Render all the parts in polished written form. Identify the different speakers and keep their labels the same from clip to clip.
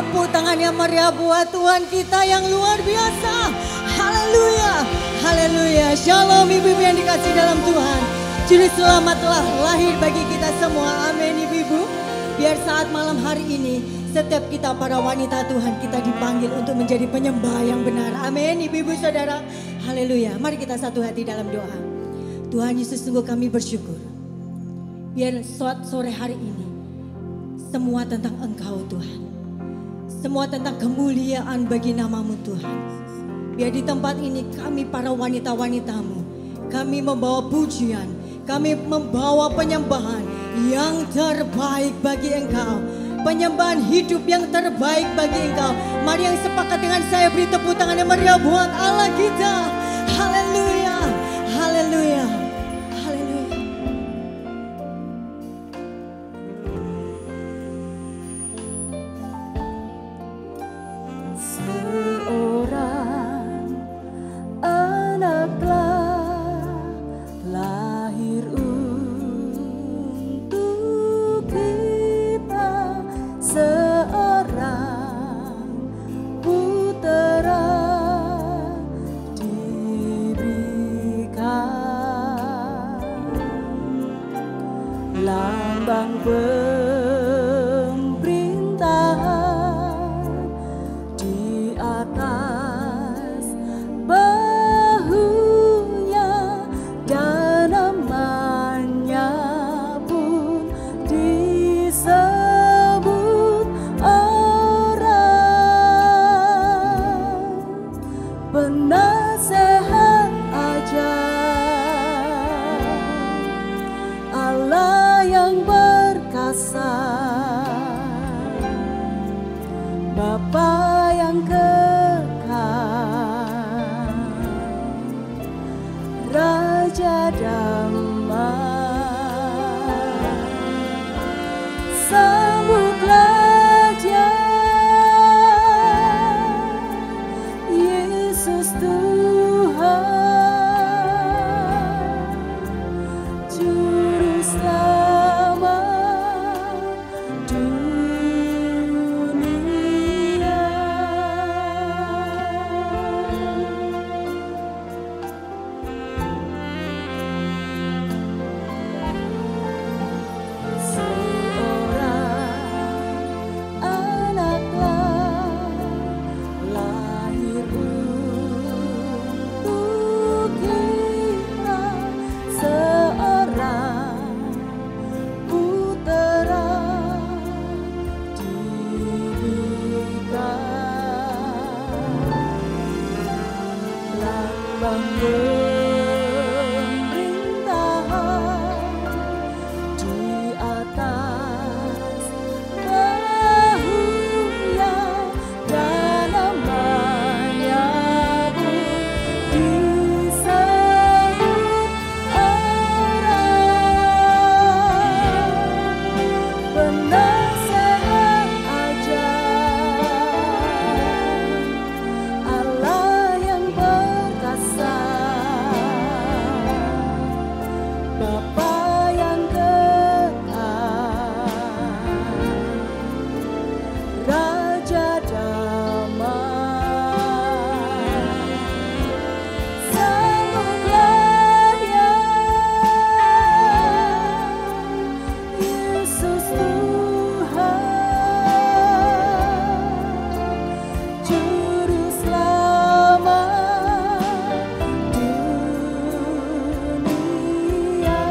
Speaker 1: tepuk tangan yang meriah buat Tuhan kita yang luar biasa. Haleluya, haleluya. Shalom ibu-ibu yang dikasih dalam Tuhan. Juru selamat telah lahir bagi kita semua. Amin ibu-ibu. Biar saat malam hari ini setiap kita para wanita Tuhan kita dipanggil untuk menjadi penyembah yang benar. Amin ibu-ibu saudara. Haleluya. Mari kita satu hati dalam doa. Tuhan Yesus, sungguh kami bersyukur. Biar sore hari ini semua tentang Engkau Tuhan. Semua tentang kemuliaan bagi nama-Mu Tuhan. Biar di tempat ini kami para wanita-wanita-Mu, kami membawa pujian, kami membawa penyembahan yang terbaik bagi Engkau. Penyembahan hidup yang terbaik bagi Engkau. Mari yang sepakat dengan saya beri tepuk tangan yang meriah buat Allah kita. Haleluya, haleluya, haleluya.
Speaker 2: Seorang anak telah lahir untuk kita, seorang putera diberikan, lambang pemerintahan di atas bahunya, dan namanya pun disebut orang penasehat ajaib, Allah yang perkasa, Bapa yang kekal, Raja damai. Sambutlah Dia, Yesus Tuhan, Juru Selamat dunia. Seorang anaklah lahir untuk kita, seorang putera diberikan, lambang pemerintahan di atas bahunya, dan namanya pun disebut orang penasehat ajaib, Allah yang perkasa, Bapa yang kekal, Raja damai. Sambutlah Dia, Yesus Tuhan, Juru Selamat dunia.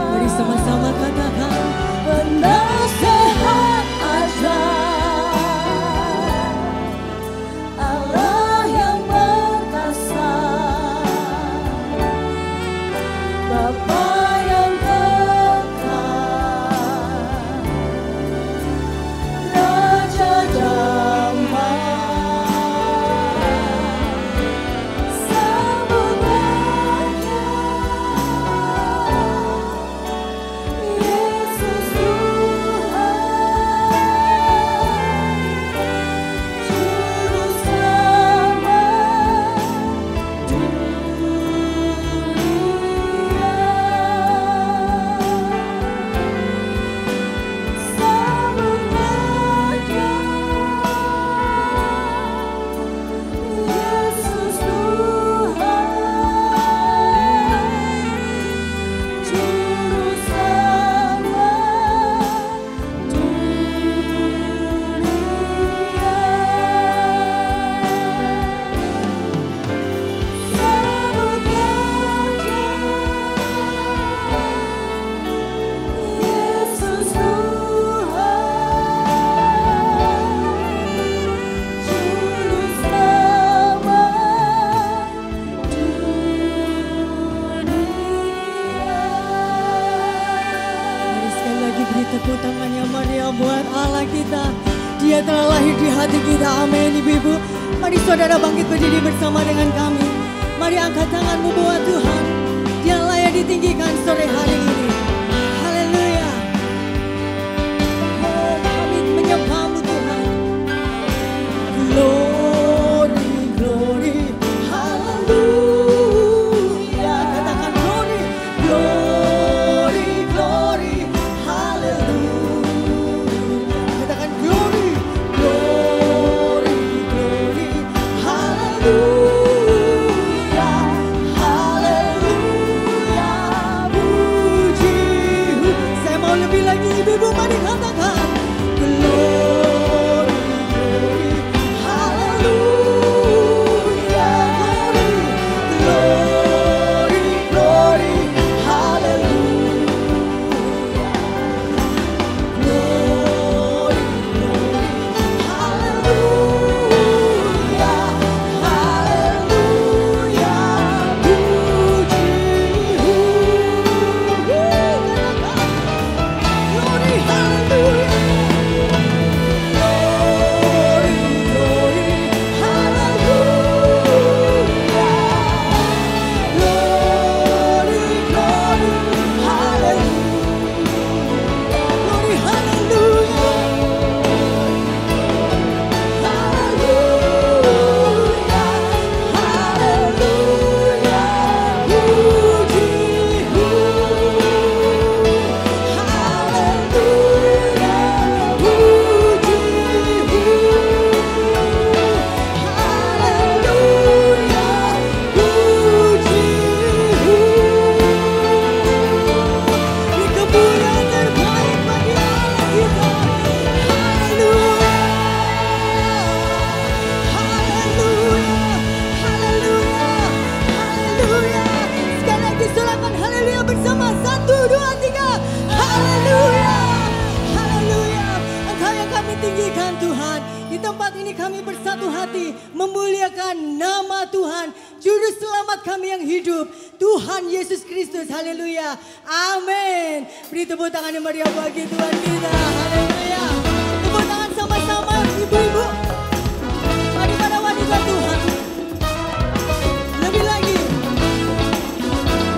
Speaker 1: Mari sama-sama katakan
Speaker 2: Penasehat ajaib, Allah yang perkasa, Bapa yang kekal, Raja damai. Sambutlah Dia, Yesus Tuhan, Juru Selamat dunia.
Speaker 1: tepuk tangan yang meriah buat Allah kita. Dia telah lahir di hati kita. Amin ibu-ibu. Mari saudara bangkit berdiri bersama dengan kami. Mari angkat tanganmu buat Tuhan. Dia layak ditinggikan sore hari ini. Haleluya. Oh, kami menyembahmu Tuhan. Glory, glory, haleluya. Katakan glory, glory, glory, haleluya. Katakan glory, glory, glory, haleluya, haleluya, puji. Saya mau lebih lagi ibu-ibu, mari katakan glory, glory, haleluya, glory, glory, haleluya, glory, haleluya, haleluya, puji. Glory, haleluya. Bersama 1, 2, 3. Haleluya. Haleluya. Engkau yang kami tinggikan Tuhan. Di tempat ini kami bersatu hati memuliakan nama Tuhan, Juru Selamat kami yang hidup, Tuhan Yesus Kristus. Haleluya. Amin. Beri tepuk tangan yang meriah bagi Tuhan kita. Haleluya. Tepuk tangan sama-sama ibu-ibu. Mari para wanita Tuhan. Lebih lagi.
Speaker 2: Haleluya.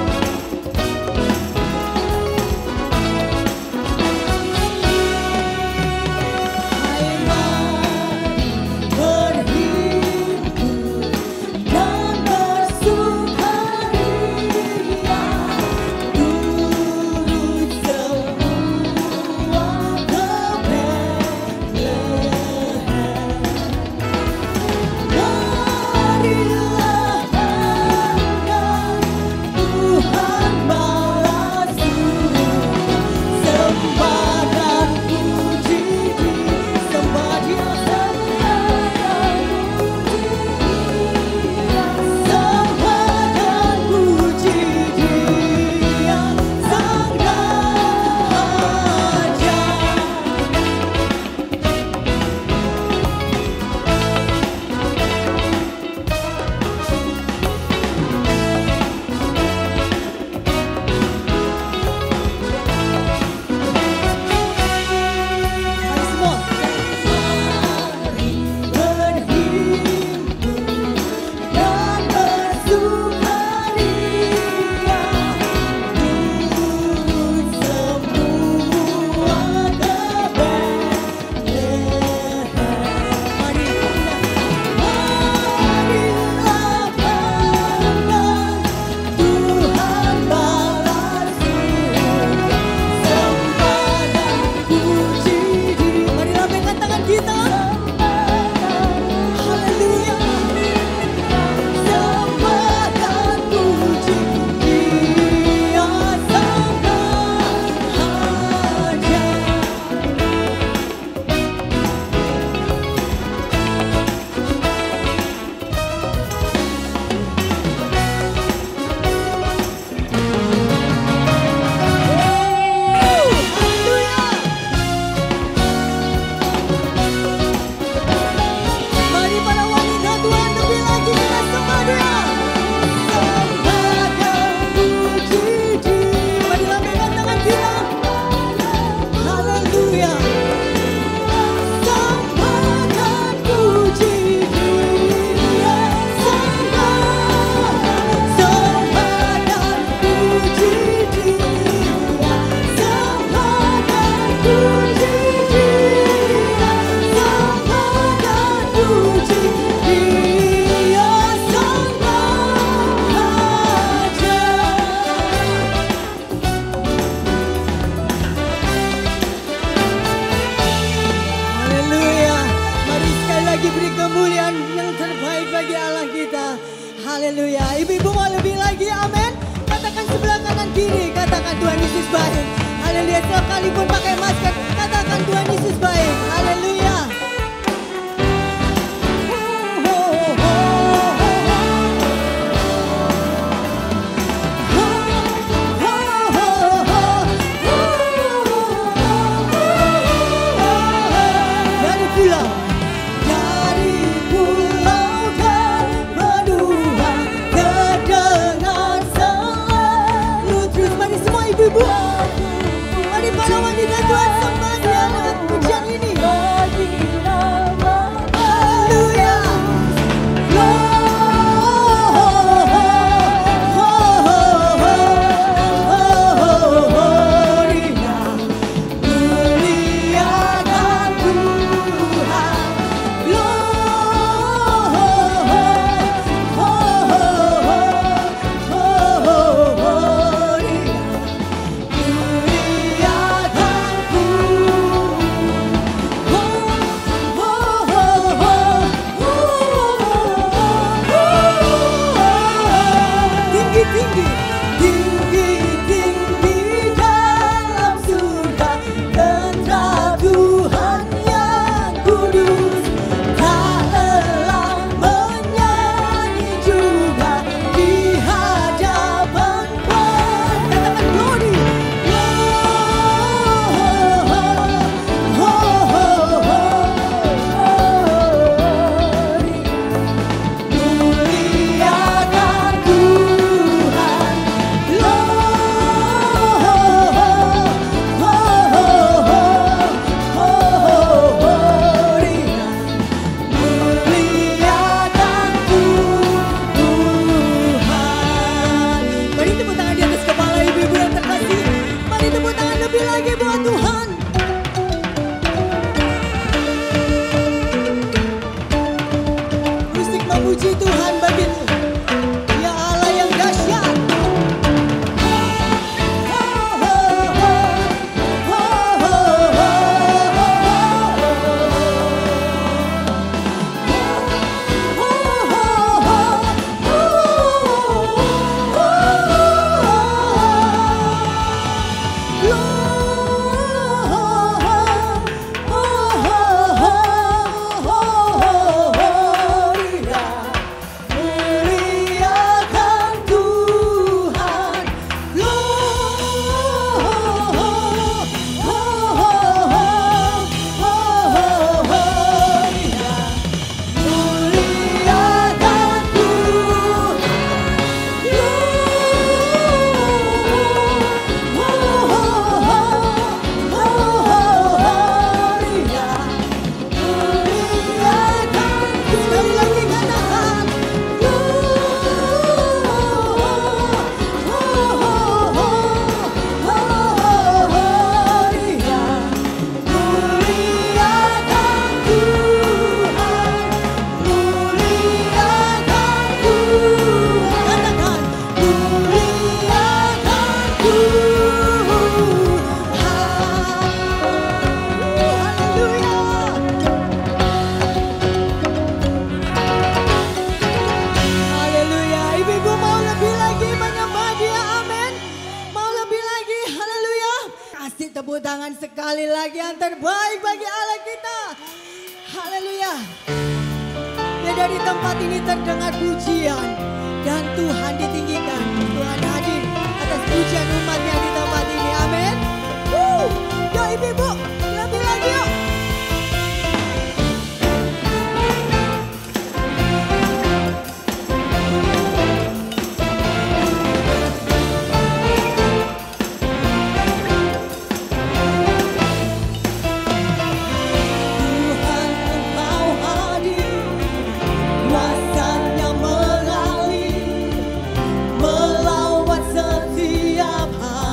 Speaker 1: Tuhan Yesus baik. Haleluya, sekalipun pakai masker, katakan Tuhan Yesus baik. Haleluya.
Speaker 2: Mari para wanita Tuhan sembah Dia lewat pujian ini. Haleluya.
Speaker 1: Tepuk tangan sekali lagi yang terbaik bagi Allah kita. Haleluya. Ya, dari tempat ini terdengar pujian dan Tuhan ditinggikan. Tuhan hadir atas pujian umatnya di tempat ini. Amin. Yuk ibu-ibu, lebih lagi yuk.
Speaker 2: Melawat setiap hari.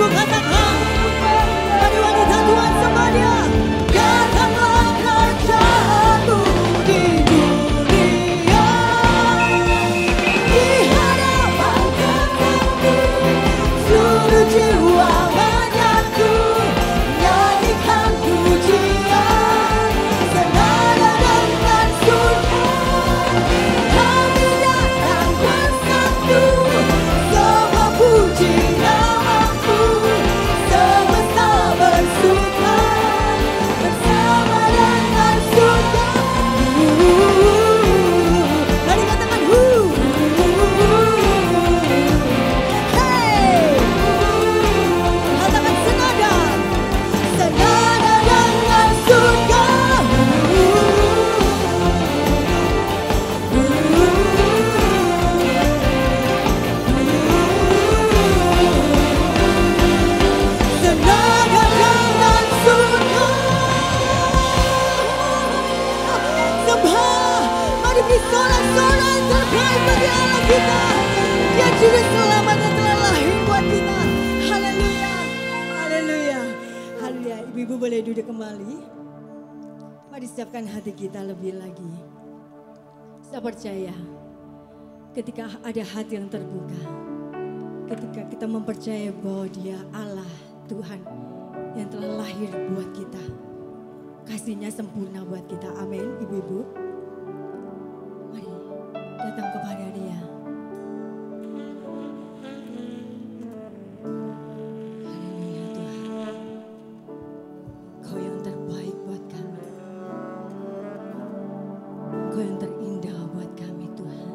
Speaker 1: ibu katakan, bagi wanita Tuhan sembah Dia. Katakanlah kerjaanmu di dunia, di hadapan kekasih, seluruh jiwa banyakku nyanyikan pujian, senada dengan surga kami datang bersatu, semua puji namamu, semesta bersuka bersama dengan surga. Mari katakan hey, katakan senada dengan surga. Senada dengan surga. Sembah, mari beri sorak-sorai terbaik bagi Allah kita. Dia juru selamat yang telah lahir buat kita. Haleluya, haleluya, haleluya. Ibu-ibu boleh duduk kembali. Mari siapkan hati kita lebih lagi. Saya percaya ketika ada hati yang terbuka, ketika kita mempercayai bahwa Dia Allah Tuhan yang telah lahir buat kita, kasih-Nya sempurna buat kita. Amin, ibu-ibu. Mari datang kepada Dia. Haleluya Tuhan, Kau yang terbaik buat kami, Kau yang terindah buat kami Tuhan.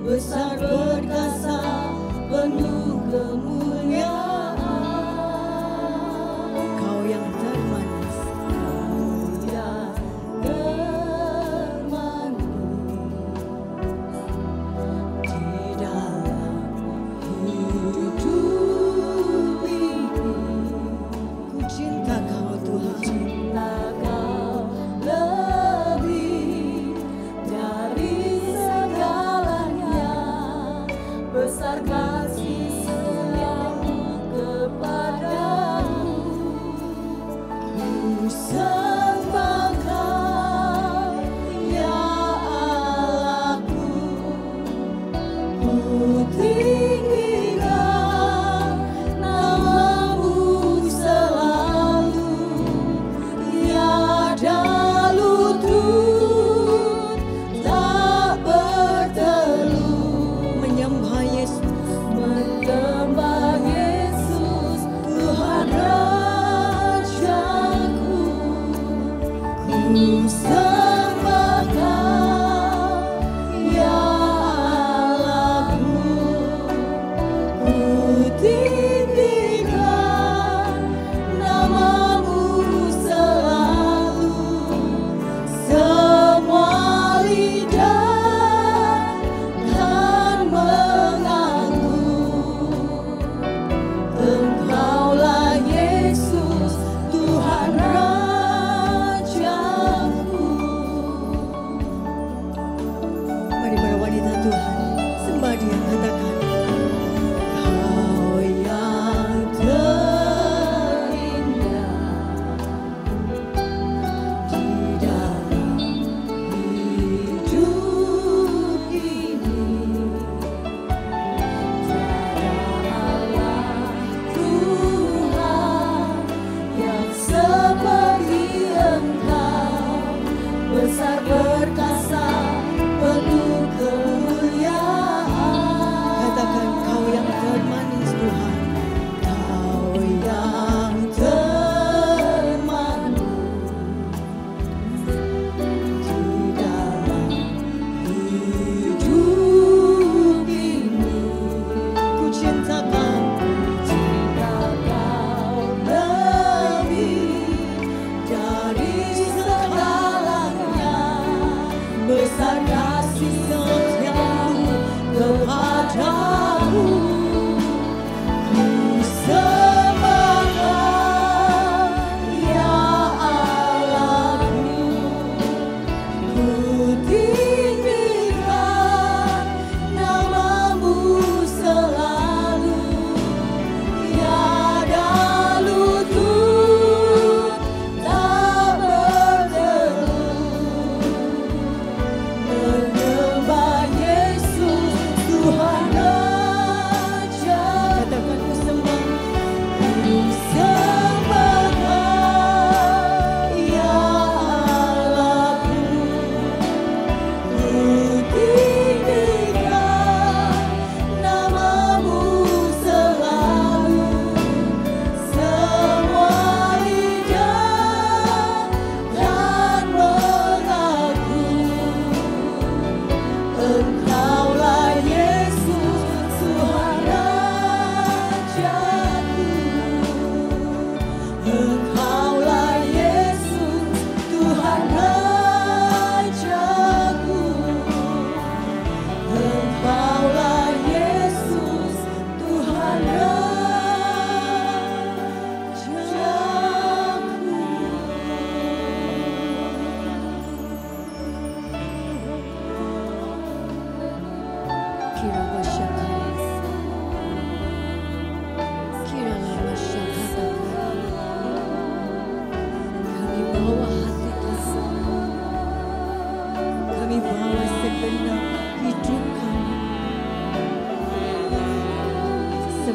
Speaker 1: Besar perkasa penuh kemuliaan, Kau yang termanis, Kau yang termanis di dalam hidup ini. Ku cinta Kau Tuhan, cinta Kau lebih dari besar kasih sayang kepadamu. Ku sembah Kau ya Allahku, ku tinggikan namamu selalu, tiada lutut tak bertelut menyembah Yesus, Tuhan Rajaku.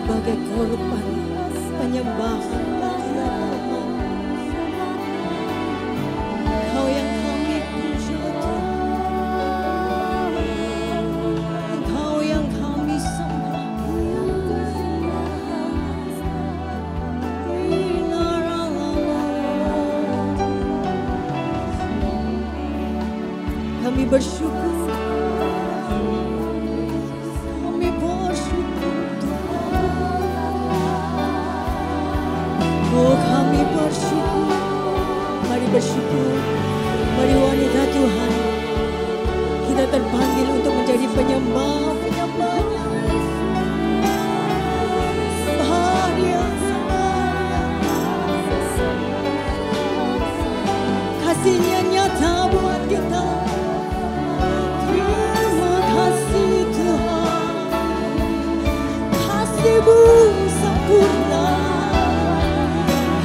Speaker 1: sebagai korban penyembahan bagi Tuhan. Kau yang kami puja Tuhan, Kau yang kami sembah. Kami bersyukur, kami bersyukur Tuhan. Oh kami bersyukur, mari bersyukur, mari wanita Tuhan. Kita terpanggil untuk menjadi penyembah-penyembahnya. Sembah Dia, kasih-Nya nyata buat kita. Terima kasih Tuhan, kasih-Mu sempurna,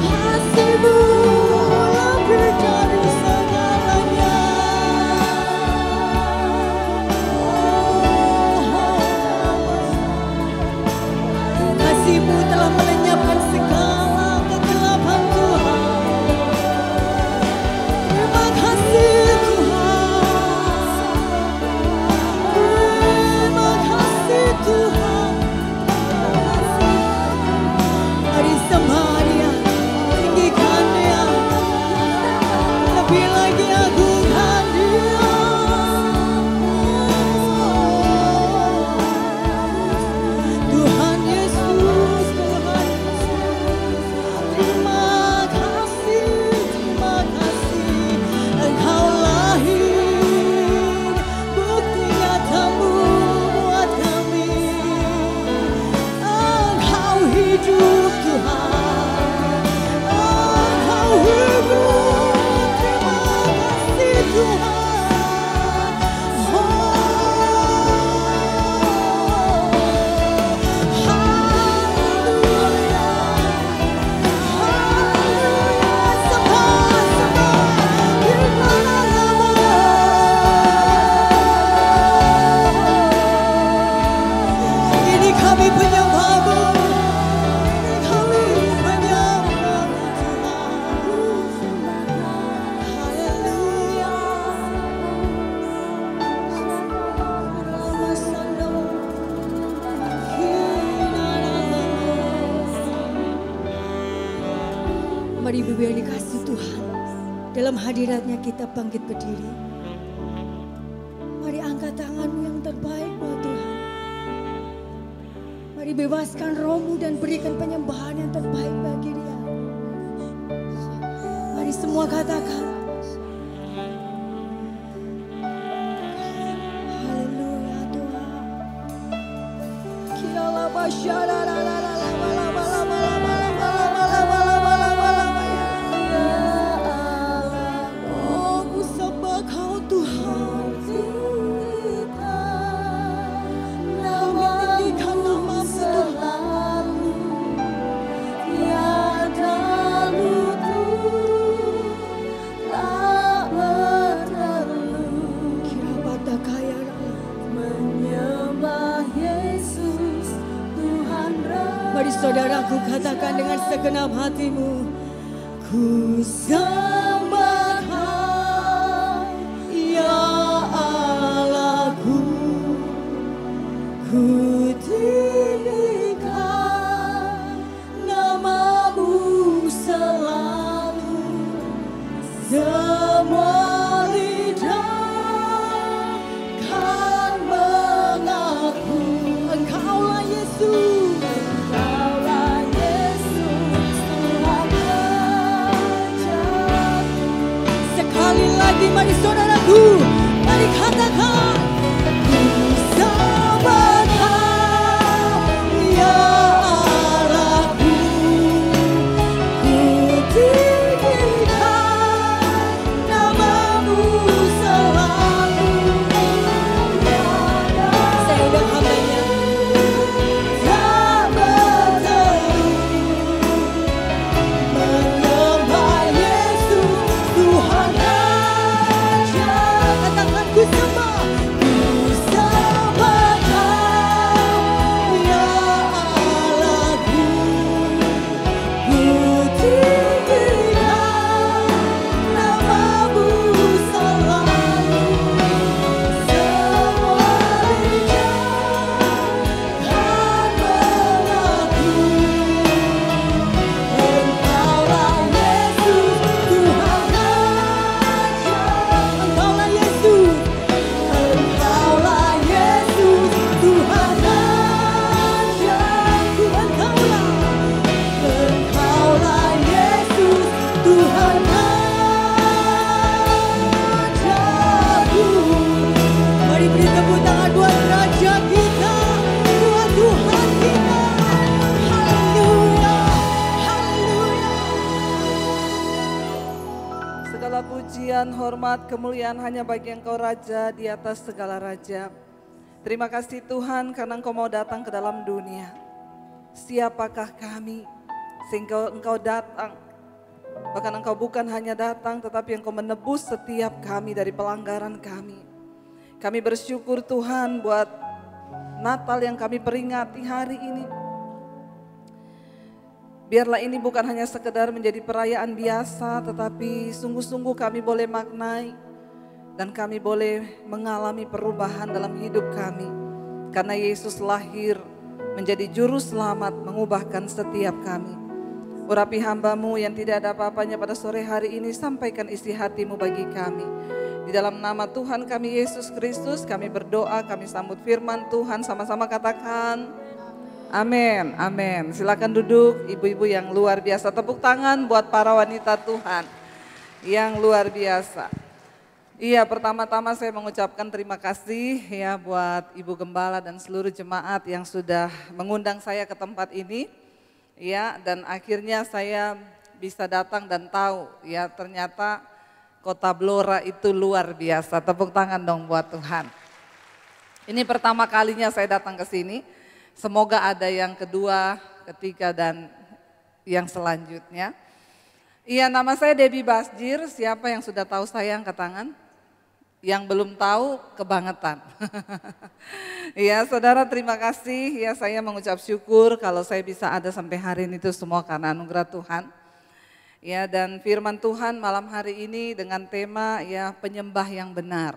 Speaker 1: kasih-Mu lebih dari segalanya. Kasih-Mu telah melenyapkan segala kegelapan Tuhan. Terima kasih Tuhan, terima kasih Tuhan. Mari sembah Dia, tinggikan Dia, lebih lagi agungkan Dia. Tuhan Yesus, Tuhan Yesus, terima kasih, terima kasih. Engkau lahir, bukti nyata-Mu buat kami. Engkau hidup Tuhan, Engkau hidup, terima kasih Tuhan. Ini kami penyembah-Mu, ini kami penyembah-Mu Tuhan. Haleluya. Mari Ibu yang dikasih Tuhan, dalam hadirat-Nya kita bangkit berdiri. Mari angkat tangan-Mu yang terbaik buat Tuhan. Mari bebaskan roh-Mu dan berikan penyembahan yang terbaik bagi Dia. Mari semua katakan, haleluya Tuhan. Kiala basyara la la la la la la la la la la la la la la. Oh, ku sembah Kau Tuhan. Kami tinggikan nama-Mu Tuhan. Kira bata kaya mari saudaraku katakan dengan segenap hatimu, ku sembah Kau, ya Allahku, ku tinggikan nama-Mu selalu, semua lidah kan mengaku Engkaulah Yesus. Sekali lagi mari saudaraku, mari katakan, ku sembah Kau, ya Allahku, ku tinggikan nama-Mu selalu. Saya udah hambanya, tak berteru menyembah Yesus Tuhan Raja. Katakan ku sembah.
Speaker 3: Segala pujian, hormat, kemuliaan hanya bagi Engkau Raja di atas segala raja. Terima kasih Tuhan karena Engkau mau datang ke dalam dunia. Siapakah kami sehingga Engkau datang? Bahkan Engkau bukan hanya datang tetapi Engkau menebus setiap kami dari pelanggaran kami. Kami bersyukur Tuhan buat Natal yang kami peringati hari ini. Biarlah ini bukan hanya sekedar menjadi perayaan biasa, tetapi sungguh-sungguh kami boleh maknai dan kami boleh mengalami perubahan dalam hidup kami. Karena Yesus lahir menjadi juru selamat mengubahkan setiap kami. Urapi hamba-Mu yang tidak ada apa-apanya pada sore hari ini, sampaikan isi hati-Mu bagi kami. Di dalam nama Tuhan kami Yesus Kristus kami berdoa, kami sambut firman Tuhan, sama-sama katakan amin, amin. Silakan duduk ibu-ibu yang luar biasa. Tepuk tangan buat para wanita Tuhan yang luar biasa. Iya, pertama-tama saya mengucapkan terima kasih ya buat Ibu Gembala dan seluruh jemaat yang sudah mengundang saya ke tempat ini. Ya, dan akhirnya saya bisa datang dan tahu ya ternyata Kota Blora itu luar biasa. Tepuk tangan dong buat Tuhan. Ini pertama kalinya saya datang ke sini. Semoga ada yang kedua, ketiga dan yang selanjutnya. Iya, nama saya Debbie Basjir. Siapa yang sudah tahu saya angkat tangan? Yang belum tahu kebangetan. Iya, saudara terima kasih. Ya, saya mengucap syukur kalau saya bisa ada sampai hari ini itu semua karena anugerah Tuhan. Ya, dan firman Tuhan malam hari ini dengan tema ya penyembah yang benar.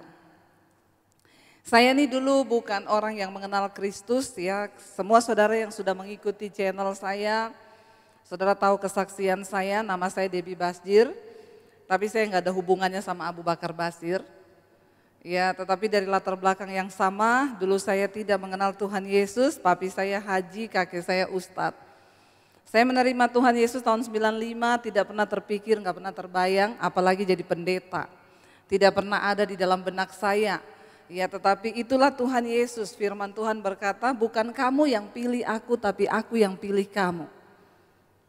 Speaker 3: Saya ini dulu bukan orang yang mengenal Kristus ya, semua saudara yang sudah mengikuti channel saya, saudara tahu kesaksian saya, nama saya Debbie Basjir, tapi saya nggak ada hubungannya sama Abu Bakar Basir. Ya, tetapi dari latar belakang yang sama, dulu saya tidak mengenal Tuhan Yesus, papi saya haji, kakek saya ustadz. Saya menerima Tuhan Yesus tahun 95, tidak pernah terpikir, nggak pernah terbayang, apalagi jadi pendeta. Tidak pernah ada di dalam benak saya. Ya, tetapi itulah Tuhan Yesus, firman Tuhan berkata, bukan kamu yang pilih aku, tapi aku yang pilih kamu.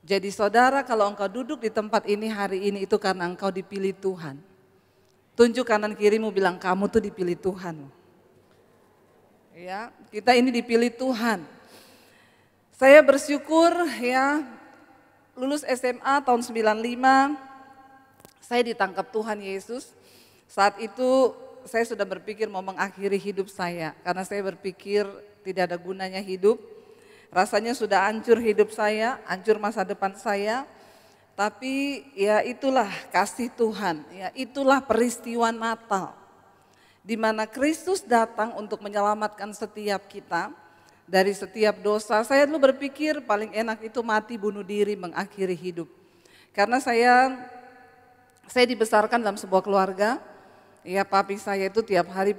Speaker 3: Jadi saudara, kalau engkau duduk di tempat ini hari ini itu karena engkau dipilih Tuhan. Tunjuk kanan kirimu bilang, kamu tuh dipilih Tuhan. Ya, kita ini dipilih Tuhan. Saya bersyukur ya, lulus SMA tahun 95, saya ditangkap Tuhan Yesus. Saat itu saya sudah berpikir mau mengakhiri hidup saya karena saya berpikir tidak ada gunanya hidup. Rasanya sudah hancur hidup saya, hancur masa depan saya. Tapi ya itulah kasih Tuhan, ya itulah peristiwa Natal. Di mana Kristus datang untuk menyelamatkan setiap kita dari setiap dosa. Saya dulu berpikir paling enak itu mati bunuh diri mengakhiri hidup. Karena saya dibesarkan dalam sebuah keluarga. Ya, papi saya itu tiap hari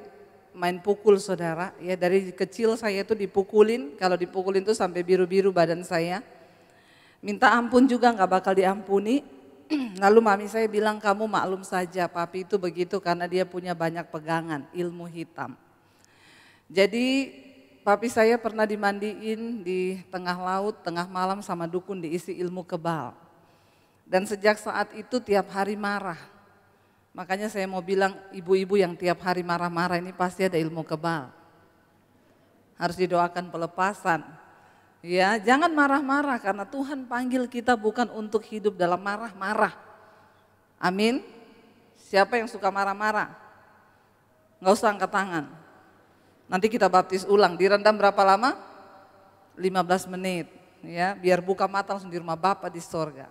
Speaker 3: main pukul saudara. Ya, dari kecil saya itu dipukulin, kalau dipukulin itu sampai biru-biru badan saya. Minta ampun juga nggak bakal diampuni. Lalu mami saya bilang, kamu maklum saja, papi itu begitu karena dia punya banyak pegangan, ilmu hitam. Jadi papi saya pernah dimandiin di tengah laut, tengah malam sama dukun diisi ilmu kebal. Dan sejak saat itu tiap hari marah. Makanya saya mau bilang ibu-ibu yang tiap hari marah-marah ini pasti ada ilmu kebal. Harus didoakan pelepasan. Ya, jangan marah-marah karena Tuhan panggil kita bukan untuk hidup dalam marah-marah. Amin. Siapa yang suka marah-marah? Nggak usah angkat tangan. Nanti kita baptis ulang. Direndam berapa lama? 15 menit. Ya, biar buka mata langsung di rumah Bapa di sorga.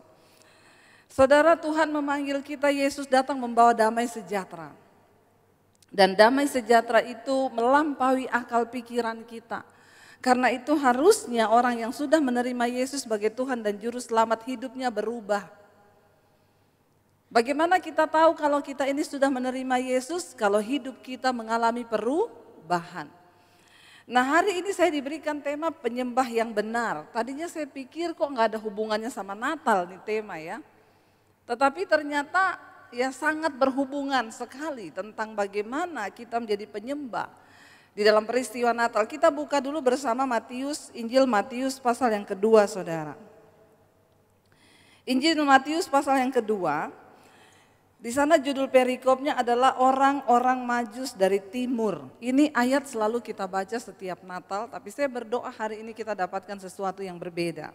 Speaker 3: Saudara, Tuhan memanggil kita, Yesus datang membawa damai sejahtera. Dan damai sejahtera itu melampaui akal pikiran kita. Karena itu harusnya orang yang sudah menerima Yesus sebagai Tuhan dan Juru Selamat hidupnya berubah. Bagaimana kita tahu kalau kita ini sudah menerima Yesus? Kalau hidup kita mengalami perubahan. Nah, hari ini saya diberikan tema penyembah yang benar. Tadinya saya pikir kok nggak ada hubungannya sama Natal nih tema ya. Tetapi ternyata ya sangat berhubungan sekali tentang bagaimana kita menjadi penyembah di dalam peristiwa Natal. Kita buka dulu bersama Injil Matius pasal yang kedua saudara. Injil Matius pasal yang kedua. Di sana judul perikopnya adalah orang-orang Majus dari timur. Ini ayat selalu kita baca setiap Natal, tapi saya berdoa hari ini kita dapatkan sesuatu yang berbeda.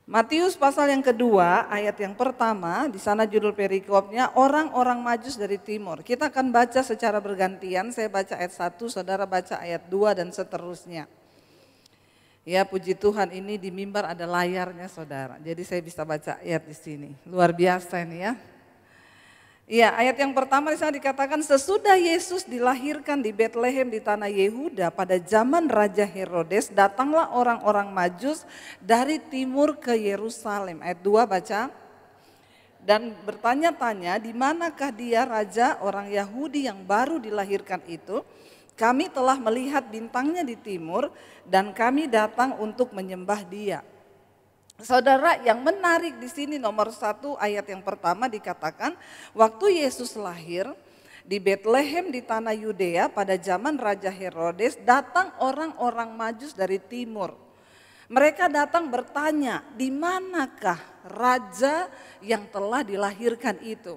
Speaker 3: Matius pasal yang kedua, ayat yang pertama, di sana judul perikopnya orang-orang Majus dari timur. Kita akan baca secara bergantian, saya baca ayat 1, saudara baca ayat 2 dan seterusnya. Ya puji Tuhan, ini di mimbar ada layarnya saudara, jadi saya bisa baca ayat di sini. Luar biasa ini ya. Ya, ayat yang pertama di sana dikatakan sesudah Yesus dilahirkan di Betlehem di tanah Yehuda pada zaman Raja Herodes, datanglah orang-orang Majus dari timur ke Yerusalem. Ayat 2 baca. Dan bertanya-tanya, di manakah dia raja orang Yahudi yang baru dilahirkan itu? Kami telah melihat bintangnya di timur dan kami datang untuk menyembah dia. Saudara, yang menarik di sini nomor 1 ayat yang pertama dikatakan waktu Yesus lahir di Betlehem di tanah Yudea pada zaman Raja Herodes, datang orang-orang Majus dari timur. Mereka datang bertanya, di manakah raja yang telah dilahirkan itu?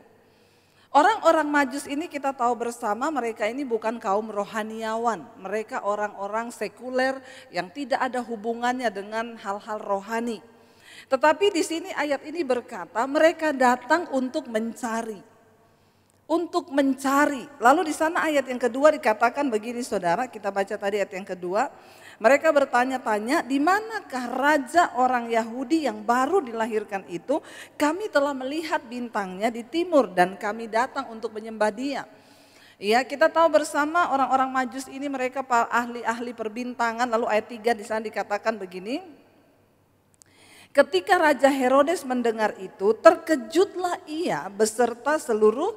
Speaker 3: Orang-orang Majus ini kita tahu bersama mereka ini bukan kaum rohaniawan. Mereka orang-orang sekuler yang tidak ada hubungannya dengan hal-hal rohani. Tetapi di sini ayat ini berkata mereka datang untuk mencari. Untuk mencari. Lalu di sana ayat yang kedua dikatakan begini saudara, kita baca tadi ayat yang kedua. Mereka bertanya-tanya, di manakah raja orang Yahudi yang baru dilahirkan itu? Kami telah melihat bintangnya di timur dan kami datang untuk menyembah dia. Ya, kita tahu bersama orang-orang Majus ini mereka ahli-ahli perbintangan. Lalu ayat 3 di sana dikatakan begini. Ketika Raja Herodes mendengar itu, terkejutlah ia beserta seluruh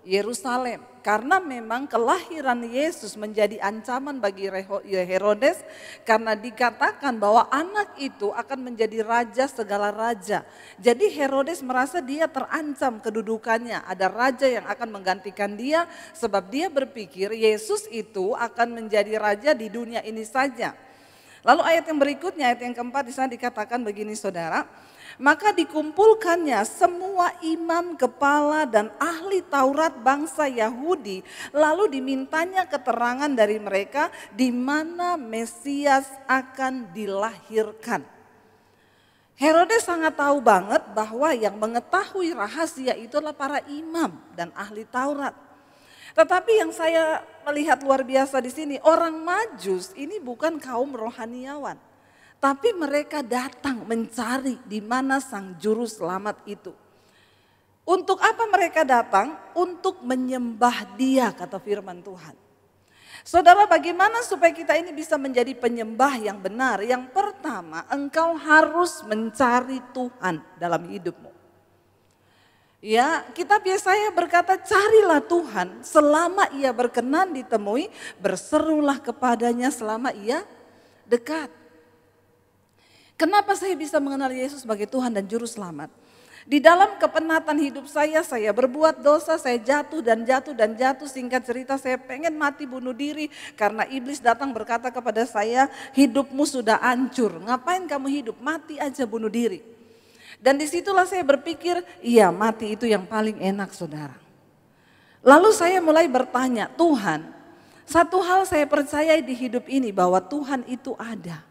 Speaker 3: Yerusalem. Karena memang kelahiran Yesus menjadi ancaman bagi Herodes, karena dikatakan bahwa anak itu akan menjadi raja segala raja. Jadi Herodes merasa dia terancam kedudukannya, ada raja yang akan menggantikan dia, sebab dia berpikir Yesus itu akan menjadi raja di dunia ini saja. Lalu ayat yang berikutnya, ayat yang keempat di sana dikatakan begini saudara. Maka dikumpulkannya semua imam kepala dan ahli Taurat bangsa Yahudi. Lalu dimintanya keterangan dari mereka di mana Mesias akan dilahirkan. Herodes sangat tahu banget bahwa yang mengetahui rahasia itu adalah para imam dan ahli Taurat. Tetapi yang saya melihat luar biasa di sini, orang Majus ini bukan kaum rohaniawan. Tapi mereka datang mencari di mana sang juru selamat itu. Untuk apa mereka datang? Untuk menyembah dia, kata firman Tuhan. Saudara, bagaimana supaya kita ini bisa menjadi penyembah yang benar? Yang pertama, engkau harus mencari Tuhan dalam hidupmu. Ya, kita biasanya berkata carilah Tuhan selama ia berkenan ditemui, berserulah kepadanya selama ia dekat. Kenapa saya bisa mengenal Yesus sebagai Tuhan dan Juru Selamat? Di dalam kepenatan hidup saya berbuat dosa, saya jatuh dan jatuh. Singkat cerita saya pengen mati bunuh diri karena iblis datang berkata kepada saya, hidupmu sudah hancur, ngapain kamu hidup, mati aja bunuh diri. Dan disitulah saya berpikir, iya mati itu yang paling enak saudara. Lalu saya mulai bertanya, Tuhan, satu hal saya percaya di hidup ini bahwa Tuhan itu ada.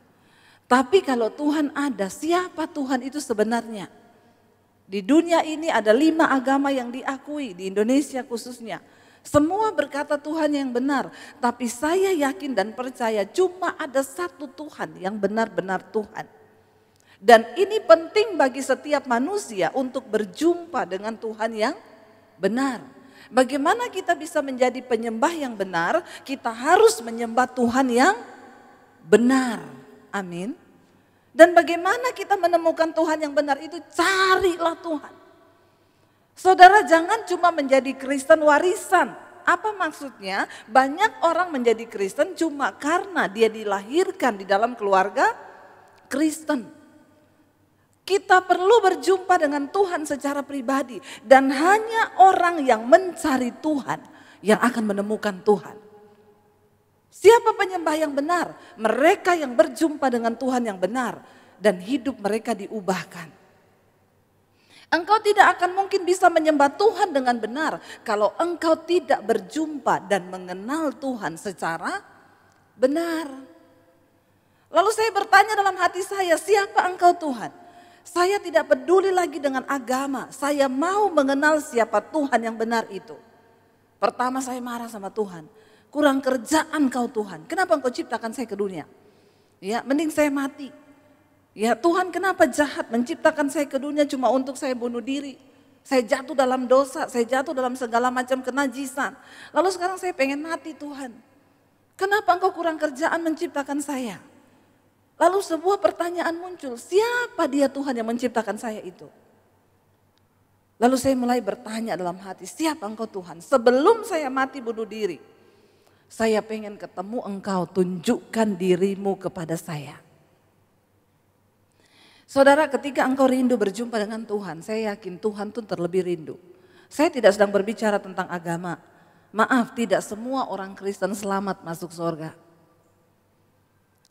Speaker 3: Tapi kalau Tuhan ada, siapa Tuhan itu sebenarnya? Di dunia ini ada 5 agama yang diakui, di Indonesia khususnya. Semua berkata Tuhan yang benar, tapi saya yakin dan percaya cuma ada satu Tuhan yang benar-benar Tuhan. Dan ini penting bagi setiap manusia untuk berjumpa dengan Tuhan yang benar. Bagaimana kita bisa menjadi penyembah yang benar? Kita harus menyembah Tuhan yang benar. Amin. Dan bagaimana kita menemukan Tuhan yang benar itu? Carilah Tuhan. Saudara, jangan cuma menjadi Kristen warisan. Apa maksudnya? Banyak orang menjadi Kristen cuma karena dia dilahirkan di dalam keluarga Kristen. Kita perlu berjumpa dengan Tuhan secara pribadi. Dan hanya orang yang mencari Tuhan yang akan menemukan Tuhan. Siapa penyembah yang benar? Mereka yang berjumpa dengan Tuhan yang benar. Dan hidup mereka diubahkan. Engkau tidak akan mungkin bisa menyembah Tuhan dengan benar kalau engkau tidak berjumpa dan mengenal Tuhan secara benar. Lalu saya bertanya dalam hati saya, siapa engkau Tuhan? Saya tidak peduli lagi dengan agama, saya mau mengenal siapa Tuhan yang benar itu. Pertama saya marah sama Tuhan, kurang kerjaan kau Tuhan, kenapa engkau ciptakan saya ke dunia? Ya, mending saya mati. Ya Tuhan, kenapa jahat menciptakan saya ke dunia cuma untuk saya bunuh diri. Saya jatuh dalam dosa, saya jatuh dalam segala macam kenajisan. Lalu sekarang saya pengen mati Tuhan. Kenapa engkau kurang kerjaan menciptakan saya? Lalu sebuah pertanyaan muncul, siapa dia Tuhan yang menciptakan saya itu? Lalu saya mulai bertanya dalam hati, siapa engkau Tuhan? Sebelum saya mati bunuh diri, saya pengen ketemu engkau, tunjukkan dirimu kepada saya. Saudara, ketika engkau rindu berjumpa dengan Tuhan, saya yakin Tuhan tuh terlebih rindu. Saya tidak sedang berbicara tentang agama. Maaf, tidak semua orang Kristen selamat masuk surga.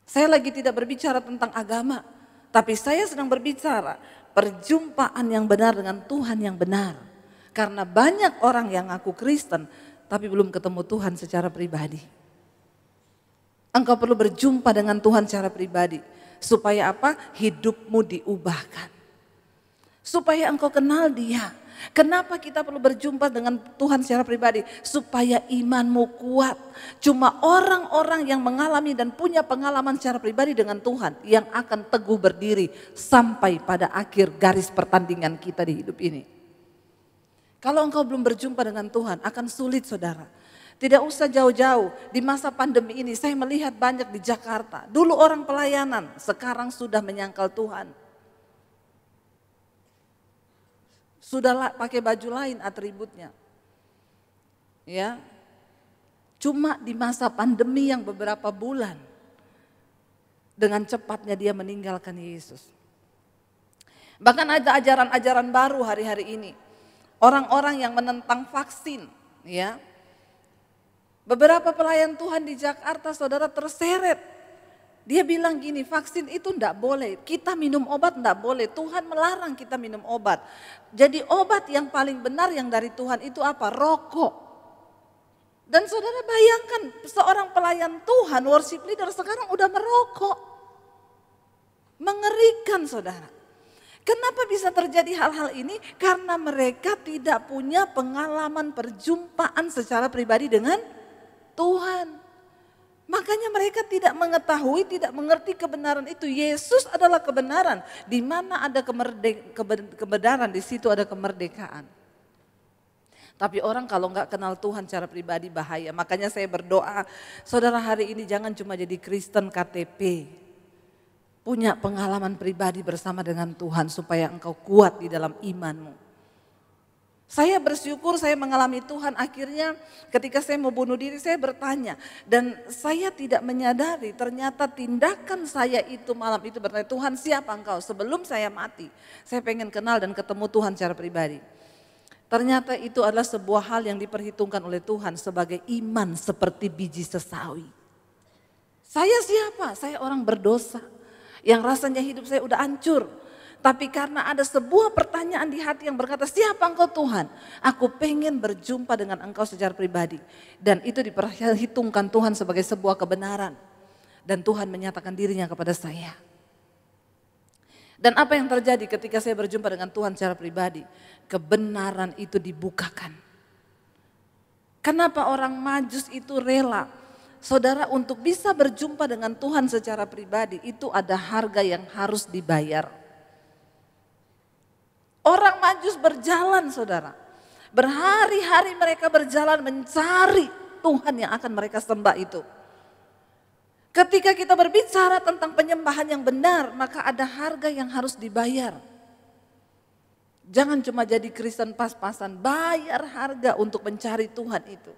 Speaker 3: Saya lagi tidak berbicara tentang agama, tapi saya sedang berbicara perjumpaan yang benar dengan Tuhan yang benar. Karena banyak orang yang ngaku Kristen, tapi belum ketemu Tuhan secara pribadi. Engkau perlu berjumpa dengan Tuhan secara pribadi. Supaya apa? Hidupmu diubahkan. Supaya engkau kenal Dia. Kenapa kita perlu berjumpa dengan Tuhan secara pribadi? Supaya imanmu kuat. Cuma orang-orang yang mengalami dan punya pengalaman secara pribadi dengan Tuhan yang akan teguh berdiri sampai pada akhir garis pertandingan kita di hidup ini. Kalau engkau belum berjumpa dengan Tuhan akan sulit saudara. Tidak usah jauh-jauh, di masa pandemi ini saya melihat banyak di Jakarta. Dulu orang pelayanan, sekarang sudah menyangkal Tuhan. Sudah pakai baju lain atributnya. Ya. Cuma di masa pandemi yang beberapa bulan, dengan cepatnya dia meninggalkan Yesus. Bahkan ada ajaran-ajaran baru hari-hari ini. Orang-orang yang menentang vaksin, ya. Beberapa pelayan Tuhan di Jakarta saudara terseret. Dia bilang gini, vaksin itu enggak boleh, kita minum obat enggak boleh, Tuhan melarang kita minum obat. Jadi obat yang paling benar yang dari Tuhan itu apa? Rokok. Dan saudara bayangkan seorang pelayan Tuhan, worship leader sekarang udah merokok. Mengerikan saudara. Kenapa bisa terjadi hal-hal ini? Karena mereka tidak punya pengalaman perjumpaan secara pribadi dengan Tuhan. Makanya mereka tidak mengetahui, tidak mengerti kebenaran itu. Yesus adalah kebenaran. Di mana ada kebenaran, di situ ada kemerdekaan. Tapi orang kalau nggak kenal Tuhan secara pribadi bahaya. Makanya saya berdoa, saudara hari ini jangan cuma jadi Kristen KTP. Punya pengalaman pribadi bersama dengan Tuhan supaya engkau kuat di dalam imanmu. Saya bersyukur saya mengalami Tuhan, akhirnya ketika saya mau bunuh diri saya bertanya. Dan saya tidak menyadari ternyata tindakan saya itu malam itu bertanya, Tuhan siapa engkau? Sebelum saya mati, saya pengen kenal dan ketemu Tuhan secara pribadi. Ternyata itu adalah sebuah hal yang diperhitungkan oleh Tuhan sebagai iman seperti biji sesawi. Saya siapa? Saya orang berdosa yang rasanya hidup saya udah hancur. Tapi karena ada sebuah pertanyaan di hati yang berkata, siapa engkau Tuhan? Aku pengen berjumpa dengan engkau secara pribadi. Dan itu diperhitungkan Tuhan sebagai sebuah kebenaran. Dan Tuhan menyatakan dirinya kepada saya. Dan apa yang terjadi ketika saya berjumpa dengan Tuhan secara pribadi? Kebenaran itu dibukakan. Kenapa orang Majus itu rela? Saudara, untuk bisa berjumpa dengan Tuhan secara pribadi itu ada harga yang harus dibayar. Orang Majus berjalan saudara, berhari-hari mereka berjalan mencari Tuhan yang akan mereka sembah itu. Ketika kita berbicara tentang penyembahan yang benar, maka ada harga yang harus dibayar. Jangan cuma jadi Kristen pas-pasan, bayar harga untuk mencari Tuhan itu.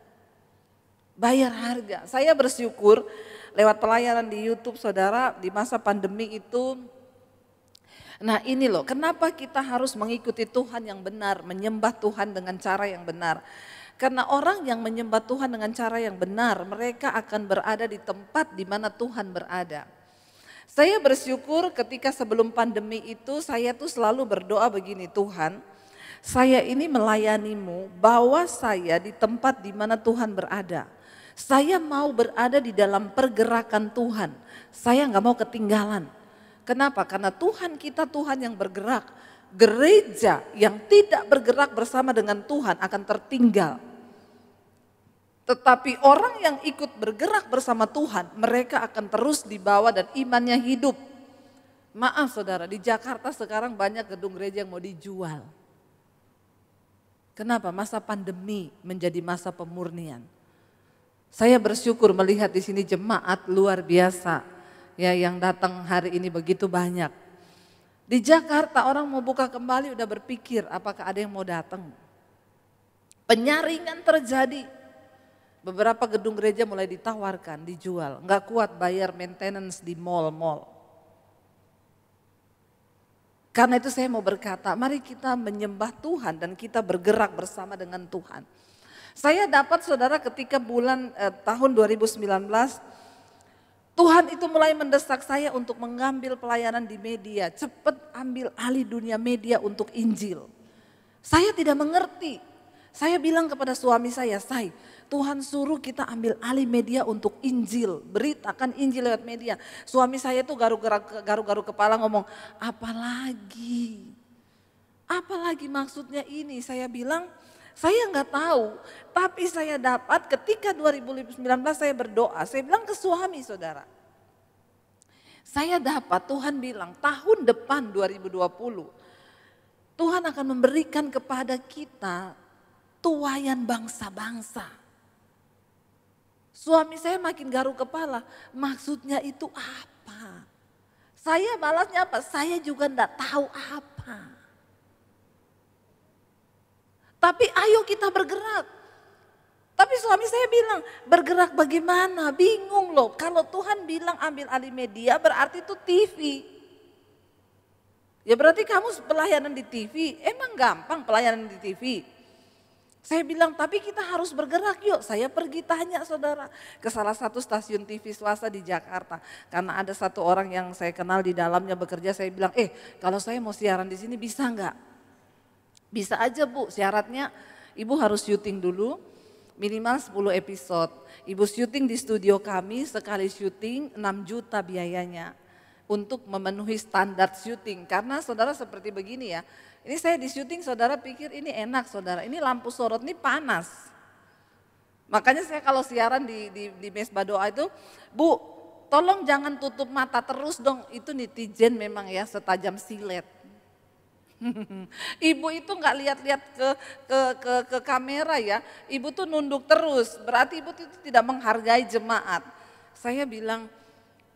Speaker 3: Bayar harga. Saya bersyukur lewat pelayanan di YouTube saudara, di masa pandemi itu. Nah ini loh, kenapa kita harus mengikuti Tuhan yang benar, menyembah Tuhan dengan cara yang benar. Karena orang yang menyembah Tuhan dengan cara yang benar, mereka akan berada di tempat di mana Tuhan berada. Saya bersyukur ketika sebelum pandemi itu saya tuh selalu berdoa begini, Tuhan Saya ini melayanimu, bawa saya di tempat di mana Tuhan berada. Saya mau berada di dalam pergerakan Tuhan. Saya nggak mau ketinggalan. Kenapa? Karena Tuhan kita Tuhan yang bergerak. Gereja yang tidak bergerak bersama dengan Tuhan akan tertinggal. Tetapi orang yang ikut bergerak bersama Tuhan, mereka akan terus dibawa dan imannya hidup. Maaf saudara, di Jakarta sekarang banyak gedung gereja yang mau dijual. Kenapa? Masa pandemi menjadi masa pemurnian. Saya bersyukur melihat di sini jemaat luar biasa ya yang datang hari ini begitu banyak. Di Jakarta orang mau buka kembali udah berpikir apakah ada yang mau datang. Penyaringan terjadi. Beberapa gedung gereja mulai ditawarkan, dijual. Enggak kuat bayar maintenance di mall-mall. Karena itu saya mau berkata, mari kita menyembah Tuhan dan kita bergerak bersama dengan Tuhan. Saya dapat saudara ketika tahun 2019, Tuhan itu mulai mendesak saya untuk mengambil pelayanan di media. Cepat ambil alih dunia media untuk Injil. Saya tidak mengerti. Saya bilang kepada suami saya, Tuhan suruh kita ambil alih media untuk Injil, beritakan Injil lewat media. Suami saya tuh garu-garu kepala ngomong, apalagi maksudnya ini? Saya bilang, saya nggak tahu, tapi saya dapat ketika 2019 saya berdoa, saya bilang ke suami saudara. Saya dapat Tuhan bilang tahun depan 2020, Tuhan akan memberikan kepada kita tuaian bangsa-bangsa. Suami saya makin garu kepala, maksudnya itu apa? Saya balasnya apa? Saya juga enggak tahu apa. Tapi ayo kita bergerak. Tapi suami saya bilang, bergerak bagaimana? Bingung loh. Kalau Tuhan bilang ambil alih media berarti itu TV. Ya berarti kamu pelayanan di TV, emang gampang pelayanan di TV? Saya bilang, tapi kita harus bergerak yuk. Saya pergi tanya saudara ke salah satu stasiun TV swasta di Jakarta. Karena ada satu orang yang saya kenal di dalamnya bekerja, saya bilang, kalau saya mau siaran di sini bisa enggak? Bisa aja Bu, syaratnya Ibu harus syuting dulu minimal 10 episode. Ibu syuting di studio kami, sekali syuting 6 juta biayanya. Untuk memenuhi standar syuting. Karena saudara seperti begini ya. Ini saya di syuting saudara pikir ini enak saudara. Ini lampu sorot ini panas. Makanya saya kalau siaran di mesbah doa itu. Bu tolong jangan tutup mata terus dong. Itu netizen memang ya setajam silet. Ibu itu nggak lihat-lihat ke kamera ya. Ibu tuh nunduk terus. Berarti ibu itu tidak menghargai jemaat. Saya bilang.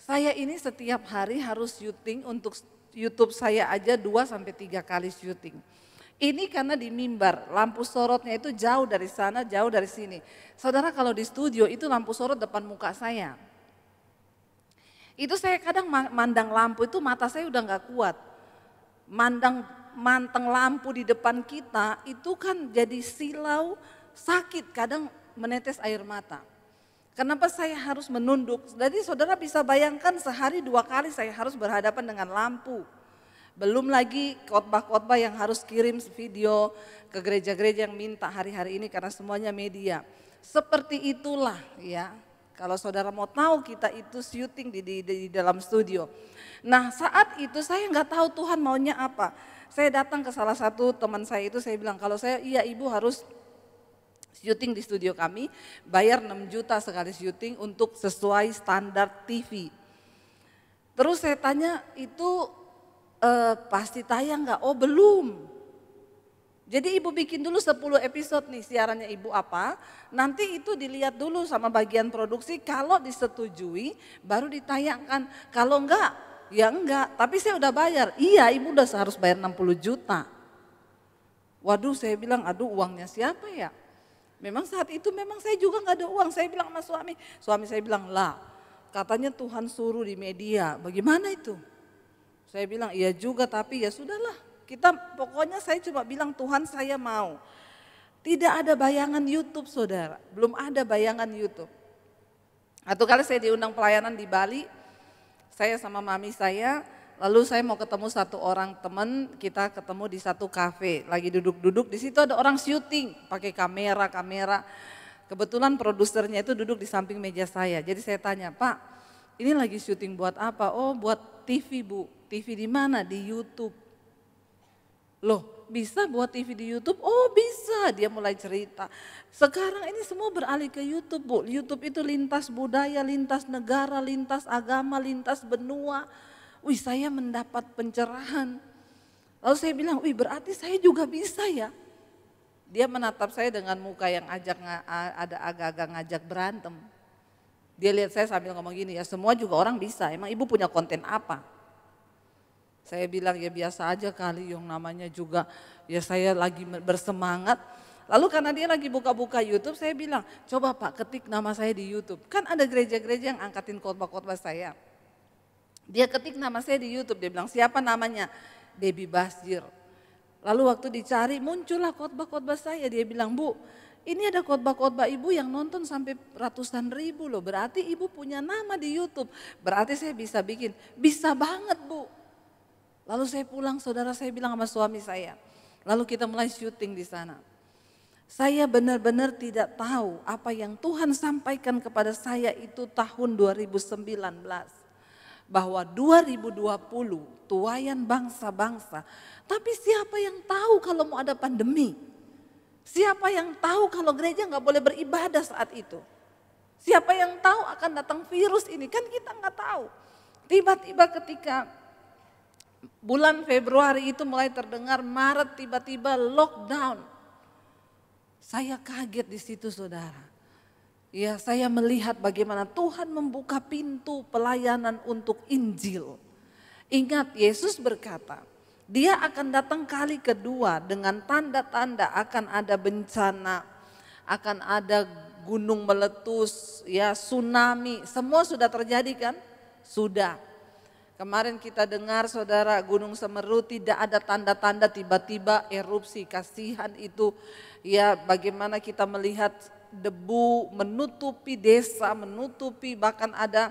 Speaker 3: Saya ini setiap hari harus syuting untuk YouTube saya aja 2-3 kali syuting. Ini karena di mimbar, lampu sorotnya itu jauh dari sana, jauh dari sini. Saudara kalau di studio itu lampu sorot depan muka saya. Itu saya kadang mandang lampu itu mata saya udah gak kuat. Manteng lampu di depan kita itu kan jadi silau, sakit, kadang menetes air mata. Kenapa saya harus menunduk? Jadi saudara bisa bayangkan sehari 2 kali saya harus berhadapan dengan lampu. Belum lagi khotbah-khotbah yang harus kirim video ke gereja-gereja yang minta hari-hari ini karena semuanya media. Seperti itulah ya. Kalau saudara mau tahu kita itu syuting di dalam studio. Nah saat itu saya nggak tahu Tuhan maunya apa. Saya datang ke salah satu teman saya itu saya bilang kalau saya iya ibu harus syuting di studio kami, bayar 6 juta sekali syuting untuk sesuai standar TV. Terus saya tanya itu pasti tayang nggak? Oh belum. Jadi ibu bikin dulu 10 episode nih siarannya ibu apa, nanti itu dilihat dulu sama bagian produksi, kalau disetujui baru ditayangkan. Kalau enggak, ya enggak. Tapi saya udah bayar, iya ibu udah harus bayar 60 juta. Waduh saya bilang aduh uangnya siapa ya? Memang saat itu memang saya juga nggak ada uang. Saya bilang sama suami saya bilang lah katanya Tuhan suruh di media, bagaimana itu? Saya bilang iya juga tapi ya sudahlah. Pokoknya saya cuma bilang Tuhan saya mau. Tidak ada bayangan YouTube saudara, belum ada bayangan YouTube. Satu kali saya diundang pelayanan di Bali, saya sama mami saya Lalu saya mau ketemu satu orang teman, kita ketemu di satu kafe, lagi duduk-duduk, di situ ada orang syuting pakai kamera. Kebetulan produsernya itu duduk di samping meja saya. Jadi saya tanya, "Pak, ini lagi syuting buat apa?" "Oh, buat TV, Bu." "TV di mana?" "Di YouTube." "Loh, bisa buat TV di YouTube?" "Oh, bisa." Dia mulai cerita. Sekarang ini semua beralih ke YouTube, Bu. YouTube itu lintas budaya, lintas negara, lintas agama, lintas benua. Wih, saya mendapat pencerahan. Lalu saya bilang, "Wih, berarti saya juga bisa ya?" Dia menatap saya dengan muka yang ada agak-agak ngajak berantem. Dia lihat saya sambil ngomong gini, "Ya semua juga orang bisa, emang ibu punya konten apa?" Saya bilang, "Ya biasa aja kali, yang namanya juga ya saya lagi bersemangat." Lalu karena dia lagi buka-buka YouTube, saya bilang, "Coba Pak ketik nama saya di YouTube." Kan ada gereja-gereja yang angkatin khotbah-khotbah saya. Dia ketik nama saya di YouTube, dia bilang, "Siapa namanya?" "Debbie Basjir." Lalu waktu dicari muncullah khotbah-khotbah saya, dia bilang, "Bu, ini ada khotbah-khotbah ibu yang nonton sampai ratusan ribu loh, berarti ibu punya nama di YouTube." Berarti saya bisa bikin, bisa banget Bu. Lalu saya pulang, saudara, saya bilang sama suami saya, lalu kita mulai syuting di sana. Saya benar-benar tidak tahu apa yang Tuhan sampaikan kepada saya itu tahun 2019. Bahwa 2020 tuayan bangsa-bangsa. Tapi siapa yang tahu kalau mau ada pandemi? Siapa yang tahu kalau gereja nggak boleh beribadah saat itu? Siapa yang tahu akan datang virus ini? Kan kita nggak tahu. Tiba-tiba ketika bulan Februari itu mulai terdengar, Maret tiba-tiba lockdown. Saya kaget di situ, saudara. Ya, saya melihat bagaimana Tuhan membuka pintu pelayanan untuk Injil. Ingat, Yesus berkata, Dia akan datang kali kedua dengan tanda-tanda, akan ada bencana, akan ada gunung meletus, ya tsunami, semua sudah terjadi kan? Sudah. Kemarin kita dengar, saudara, Gunung Semeru tidak ada tanda-tanda, tiba-tiba erupsi, kasihan itu. Ya, bagaimana kita melihat debu menutupi desa, menutupi, bahkan ada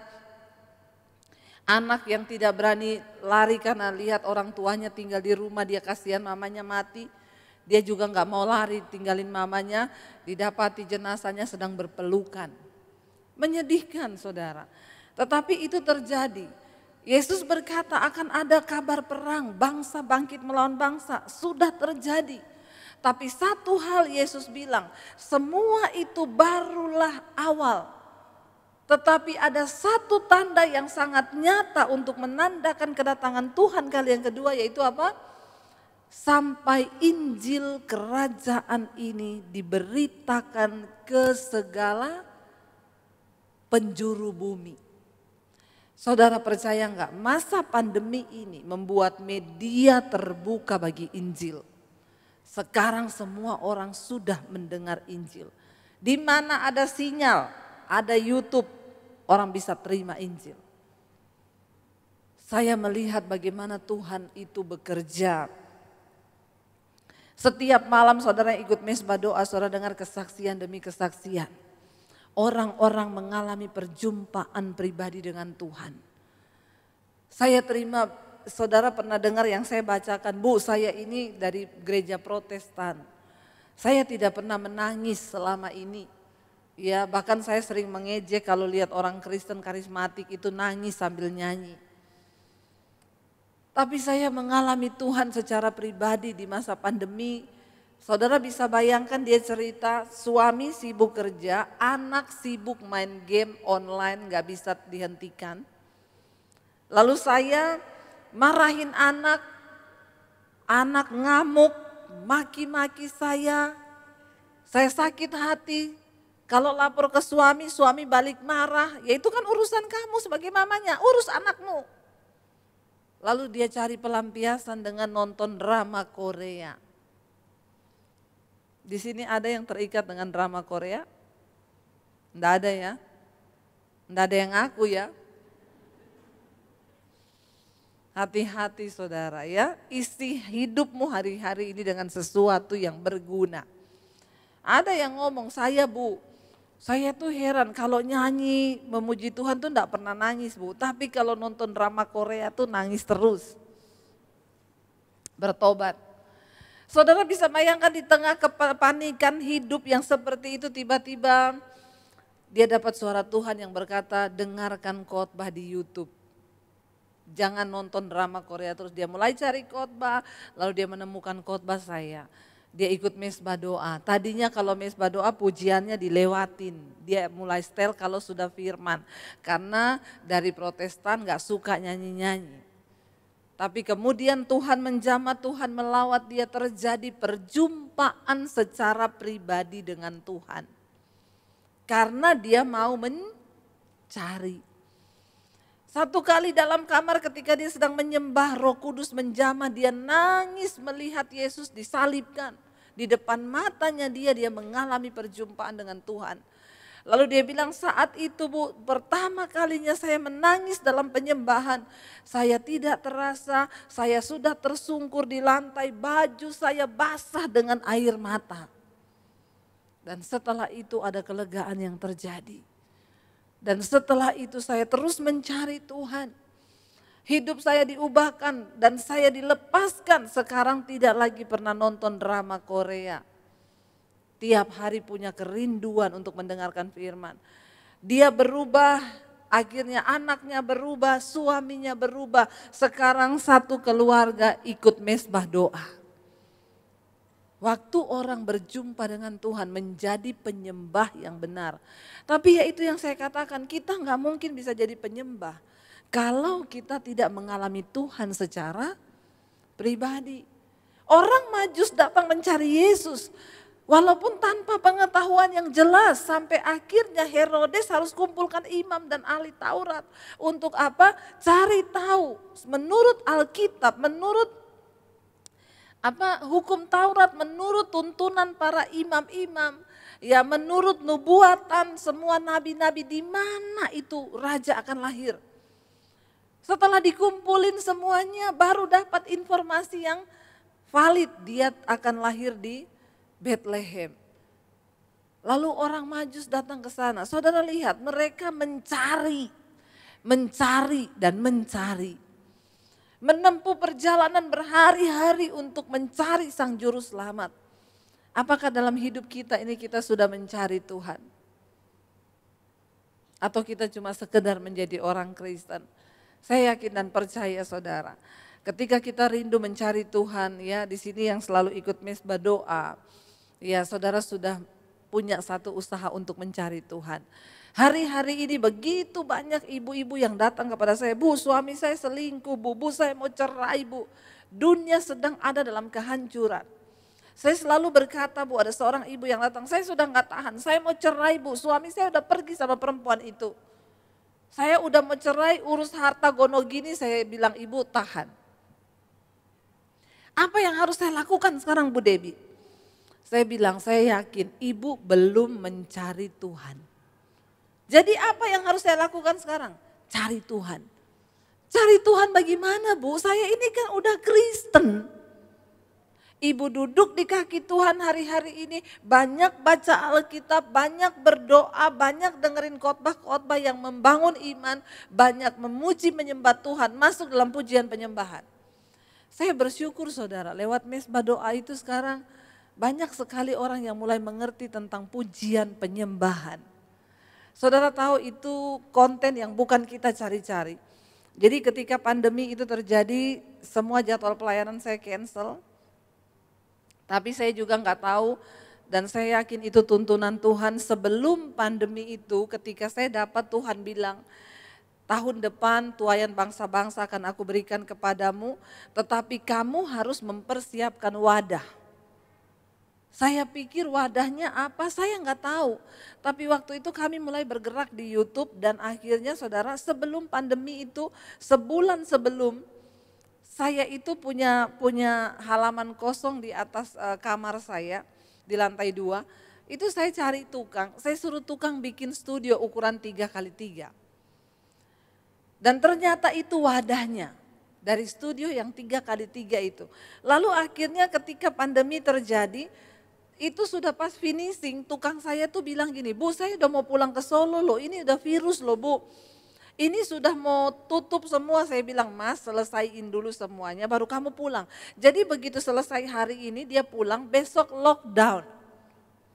Speaker 3: anak yang tidak berani lari karena lihat orang tuanya tinggal di rumah, dia kasihan mamanya mati. Dia juga nggak mau lari tinggalin mamanya, didapati jenazahnya sedang berpelukan. Menyedihkan, saudara. Tetapi itu terjadi. Yesus berkata akan ada kabar perang, bangsa bangkit melawan bangsa, sudah terjadi. Tapi satu hal Yesus bilang, semua itu barulah awal. Tetapi ada satu tanda yang sangat nyata untuk menandakan kedatangan Tuhan kali yang kedua, yaitu apa? Sampai Injil kerajaan ini diberitakan ke segala penjuru bumi. Saudara percaya enggak? Masa pandemi ini membuat media terbuka bagi Injil. Sekarang semua orang sudah mendengar Injil. Di mana ada sinyal, ada YouTube, orang bisa terima Injil. Saya melihat bagaimana Tuhan itu bekerja. Setiap malam saudara ikut mesbah doa, saudara dengar kesaksian demi kesaksian. Orang-orang mengalami perjumpaan pribadi dengan Tuhan. Saya terima, saudara pernah dengar yang saya bacakan, "Bu, saya ini dari gereja Protestan. Saya tidak pernah menangis selama ini. Ya, bahkan saya sering mengejek kalau lihat orang Kristen karismatik itu nangis sambil nyanyi. Tapi saya mengalami Tuhan secara pribadi di masa pandemi. Saudara bisa bayangkan, dia cerita suami sibuk kerja, anak sibuk main game online gak bisa dihentikan. Lalu saya marahin anak ngamuk, maki-maki saya sakit hati. Kalau lapor ke suami, suami balik marah, ya itu kan urusan kamu sebagai mamanya, urus anakmu. Lalu dia cari pelampiasan dengan nonton drama Korea. Di sini ada yang terikat dengan drama Korea? Enggak ada ya? Enggak ada yang ngaku ya? Hati-hati saudara ya, isi hidupmu hari-hari ini dengan sesuatu yang berguna. Ada yang ngomong, "Saya Bu, Saya tuh heran kalau nyanyi memuji Tuhan tuh enggak pernah nangis Bu. Tapi kalau nonton drama Korea tuh nangis terus. Bertobat. Saudara bisa bayangkan di tengah kepanikan hidup yang seperti itu tiba-tiba dia dapat suara Tuhan yang berkata dengarkan khotbah di YouTube. Jangan nonton drama Korea terus. Dia mulai cari khotbah lalu dia menemukan khotbah saya. Dia ikut mesbah doa. Tadinya kalau mesbah doa pujiannya dilewatin. Dia mulai setel kalau sudah firman. Karena dari Protestan gak suka nyanyi-nyanyi. Tapi kemudian Tuhan menjamah, Tuhan melawat dia, terjadi perjumpaan secara pribadi dengan Tuhan. Karena dia mau mencari. Satu kali dalam kamar ketika dia sedang menyembah, Roh Kudus menjamah, dia nangis melihat Yesus disalibkan. Di depan matanya dia mengalami perjumpaan dengan Tuhan. Lalu dia bilang saat itu Bu, pertama kalinya saya menangis dalam penyembahan. Saya tidak terasa, saya sudah tersungkur di lantai, baju saya basah dengan air mata. Dan setelah itu ada kelegaan yang terjadi. Dan setelah itu saya terus mencari Tuhan. Hidup saya diubahkan dan saya dilepaskan. Sekarang tidak lagi pernah nonton drama Korea. Tiap hari punya kerinduan untuk mendengarkan firman. Dia berubah, akhirnya anaknya berubah, suaminya berubah. Sekarang satu keluarga ikut mesbah doa. Waktu orang berjumpa dengan Tuhan menjadi penyembah yang benar. Tapi ya itu yang saya katakan, kita nggak mungkin bisa jadi penyembah kalau kita tidak mengalami Tuhan secara pribadi. Orang Majus datang mencari Yesus walaupun tanpa pengetahuan yang jelas, sampai akhirnya Herodes harus kumpulkan imam dan ahli Taurat. Untuk apa? Cari tahu menurut Alkitab, menurut hukum Taurat, menurut tuntunan para imam-imam, ya menurut nubuatan semua nabi-nabi, di mana itu raja akan lahir. Setelah dikumpulin semuanya baru dapat informasi yang valid, dia akan lahir di Bethlehem. Lalu orang Majus datang ke sana. Saudara lihat, mereka mencari dan mencari. Menempuh perjalanan berhari-hari untuk mencari Sang Juru Selamat. Apakah dalam hidup kita ini kita sudah mencari Tuhan? Atau kita cuma sekedar menjadi orang Kristen? Saya yakin dan percaya saudara, ketika kita rindu mencari Tuhan, ya di sini yang selalu ikut mesbah doa, ya saudara sudah punya satu usaha untuk mencari Tuhan. Hari-hari ini begitu banyak ibu-ibu yang datang kepada saya, Bu suami saya selingkuh, Bu saya mau cerai Bu. Dunia sedang ada dalam kehancuran. Saya selalu berkata Bu, ada seorang ibu yang datang, saya sudah gak tahan, saya mau cerai Bu, suami saya udah pergi sama perempuan itu. Saya udah mau cerai, urus harta gono gini, saya bilang ibu tahan. Apa yang harus saya lakukan sekarang Bu Debbie? Saya bilang saya yakin ibu belum mencari Tuhan. Jadi apa yang harus saya lakukan sekarang? Cari Tuhan. Cari Tuhan bagaimana Bu? Saya ini kan udah Kristen. Ibu duduk di kaki Tuhan hari-hari ini, banyak baca Alkitab, banyak berdoa, banyak dengerin khotbah-khotbah yang membangun iman, banyak memuji menyembah Tuhan, masuk dalam pujian penyembahan. Saya bersyukur saudara, lewat mesbah doa itu sekarang banyak sekali orang yang mulai mengerti tentang pujian penyembahan. Saudara tahu itu konten yang bukan kita cari-cari. Jadi ketika pandemi itu terjadi, semua jadwal pelayanan saya cancel. Tapi saya juga nggak tahu dan saya yakin itu tuntunan Tuhan. Sebelum pandemi itu ketika saya dapat Tuhan bilang, tahun depan tuaian bangsa-bangsa akan aku berikan kepadamu, tetapi kamu harus mempersiapkan wadah. Saya pikir wadahnya apa, saya nggak tahu. Tapi waktu itu kami mulai bergerak di YouTube dan akhirnya saudara sebelum pandemi itu, sebulan sebelum, saya itu punya halaman kosong di atas kamar saya di lantai 2. Itu saya cari tukang, saya suruh tukang bikin studio ukuran 3x3. Dan ternyata itu wadahnya dari studio yang 3x3 itu. Lalu akhirnya ketika pandemi terjadi, itu sudah pas finishing, tukang saya tuh bilang gini, Bu saya udah mau pulang ke Solo loh, ini udah virus loh Bu. Ini sudah mau tutup semua, saya bilang Mas selesaiin dulu semuanya baru kamu pulang. Jadi begitu selesai hari ini dia pulang, besok lockdown.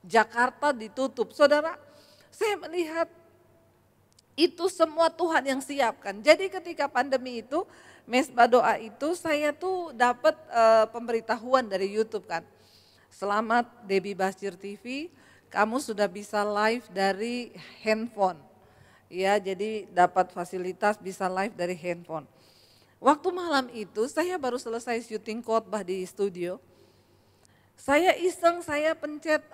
Speaker 3: Jakarta ditutup. Saudara, saya melihat itu semua Tuhan yang siapkan. Jadi ketika pandemi itu, Mesbah Doa itu saya tuh dapat pemberitahuan dari YouTube kan. Selamat Debbie Bashir TV, kamu sudah bisa live dari handphone. Ya, jadi dapat fasilitas bisa live dari handphone. Waktu malam itu saya baru selesai syuting khotbah di studio. Saya iseng, saya pencet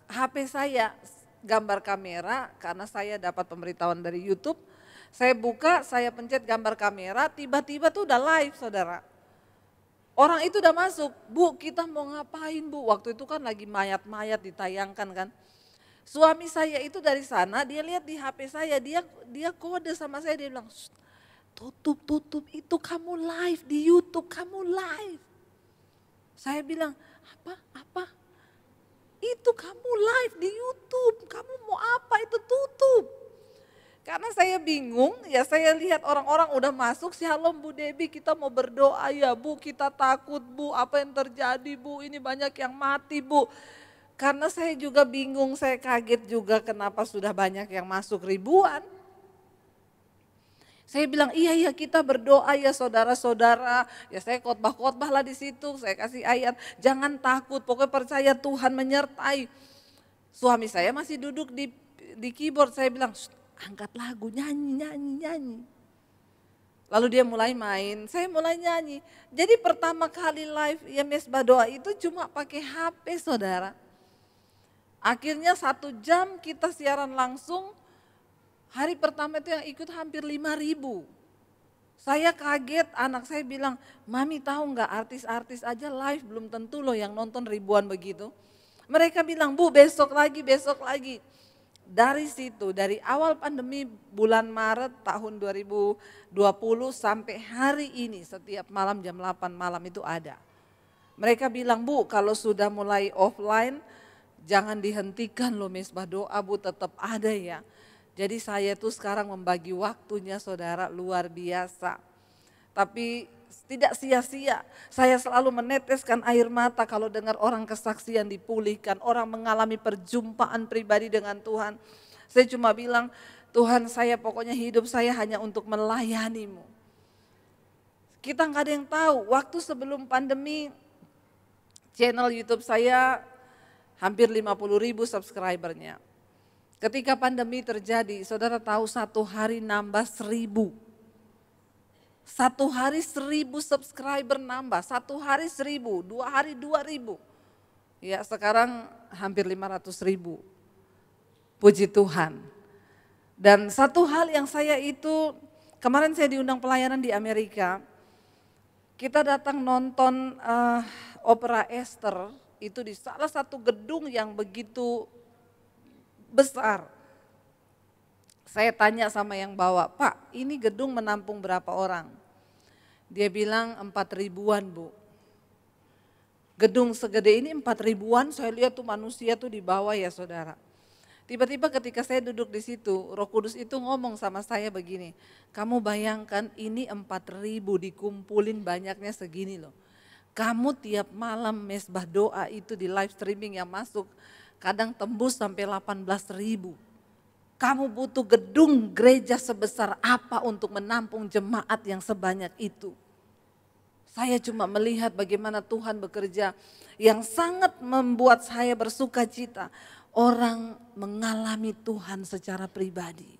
Speaker 3: HP saya gambar kamera karena saya dapat pemberitahuan dari YouTube. Saya buka, saya pencet gambar kamera, tiba-tiba tuh udah live saudara. Orang itu udah masuk, Bu kita mau ngapain Bu? Waktu itu kan lagi mayat-mayat ditayangkan kan. Suami saya itu dari sana, dia lihat di HP saya, dia kode sama saya, dia bilang, tutup, itu kamu live di YouTube, kamu live. Saya bilang, apa? Itu kamu live di YouTube, kamu mau apa itu tutup. Karena saya bingung, ya saya lihat orang-orang udah masuk, Shalom Bu Debbie kita mau berdoa ya Bu, kita takut Bu, apa yang terjadi Bu, ini banyak yang mati Bu. Karena saya juga bingung, saya kaget juga kenapa sudah banyak yang masuk ribuan. Saya bilang iya kita berdoa ya saudara-saudara, ya saya khotbah lah di situ, saya kasih ayat, jangan takut, pokoknya percaya Tuhan menyertai. Suami saya masih duduk di keyboard, saya bilang angkat lagu, nyanyi. Lalu dia mulai main, saya mulai nyanyi. Jadi pertama kali live ya Mesbah Doa itu cuma pakai HP saudara. Akhirnya 1 jam kita siaran langsung, hari pertama itu yang ikut hampir 5.000. Saya kaget, anak saya bilang, Mami tahu nggak artis-artis aja live belum tentu loh yang nonton ribuan begitu. Mereka bilang, Bu besok lagi. Dari situ, dari awal pandemi bulan Maret tahun 2020 sampai hari ini setiap malam jam 8 malam itu ada. Mereka bilang, Bu kalau sudah mulai offline, jangan dihentikan loh Mesbah Doa Bu, tetap ada ya. Jadi saya tuh sekarang membagi waktunya saudara luar biasa. Tapi tidak sia-sia, saya selalu meneteskan air mata kalau dengar orang kesaksian dipulihkan, orang mengalami perjumpaan pribadi dengan Tuhan. Saya cuma bilang, Tuhan saya pokoknya hidup saya hanya untuk melayani-Mu. Kita nggak ada yang tahu, waktu sebelum pandemi channel YouTube saya hampir 50.000 subscribernya. Ketika pandemi terjadi, saudara tahu satu hari nambah 1.000. Satu hari 1.000 subscriber nambah, satu hari 1.000, 2 hari 2.000. Ya sekarang hampir 500.000. Puji Tuhan. Dan satu hal yang saya itu, kemarin saya diundang pelayanan di Amerika. Kita datang nonton opera Esther, itu di salah satu gedung yang begitu besar. Saya tanya sama yang bawa, Pak ini gedung menampung berapa orang? Dia bilang 4.000-an Bu. Gedung segede ini 4.000-an, saya lihat tuh manusia tuh di bawah ya saudara. Tiba-tiba ketika saya duduk di situ, Roh Kudus itu ngomong sama saya begini, kamu bayangkan ini 4.000 dikumpulin banyaknya segini loh. Kamu tiap malam Mesbah Doa itu di live streaming yang masuk kadang tembus sampai 18.000. Kamu butuh gedung gereja sebesar apa untuk menampung jemaat yang sebanyak itu. Saya cuma melihat bagaimana Tuhan bekerja yang sangat membuat saya bersuka cita. Orang mengalami Tuhan secara pribadi.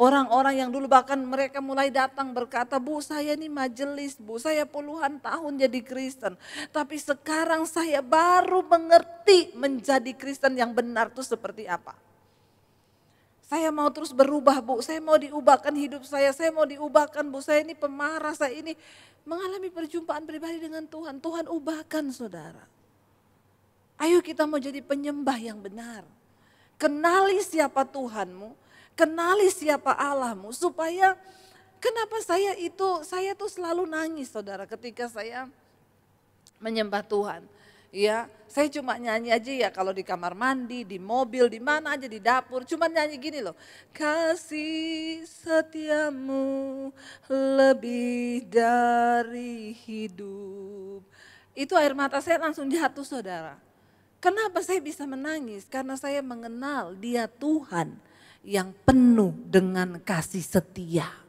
Speaker 3: Orang-orang yang dulu bahkan mereka mulai datang berkata, Bu saya ini majelis, Bu saya puluhan tahun jadi Kristen. Tapi sekarang saya baru mengerti menjadi Kristen yang benar itu seperti apa. Saya mau terus berubah Bu, saya mau diubahkan hidup saya mau diubahkan Bu. Saya ini pemarah, saya ini mengalami perjumpaan pribadi dengan Tuhan. Tuhan ubahkan saudara. Ayo kita mau jadi penyembah yang benar. Kenali siapa Tuhanmu. Kenali siapa Allahmu supaya kenapa saya tuh selalu nangis saudara ketika saya menyembah Tuhan. Ya, saya cuma nyanyi aja ya kalau di kamar mandi, di mobil, di mana aja, di dapur. Cuma nyanyi gini loh. Kasih setiamu lebih dari hidup. Itu air mata saya langsung jatuh saudara. Kenapa saya bisa menangis? Karena saya mengenal Dia Tuhan yang penuh dengan kasih setia.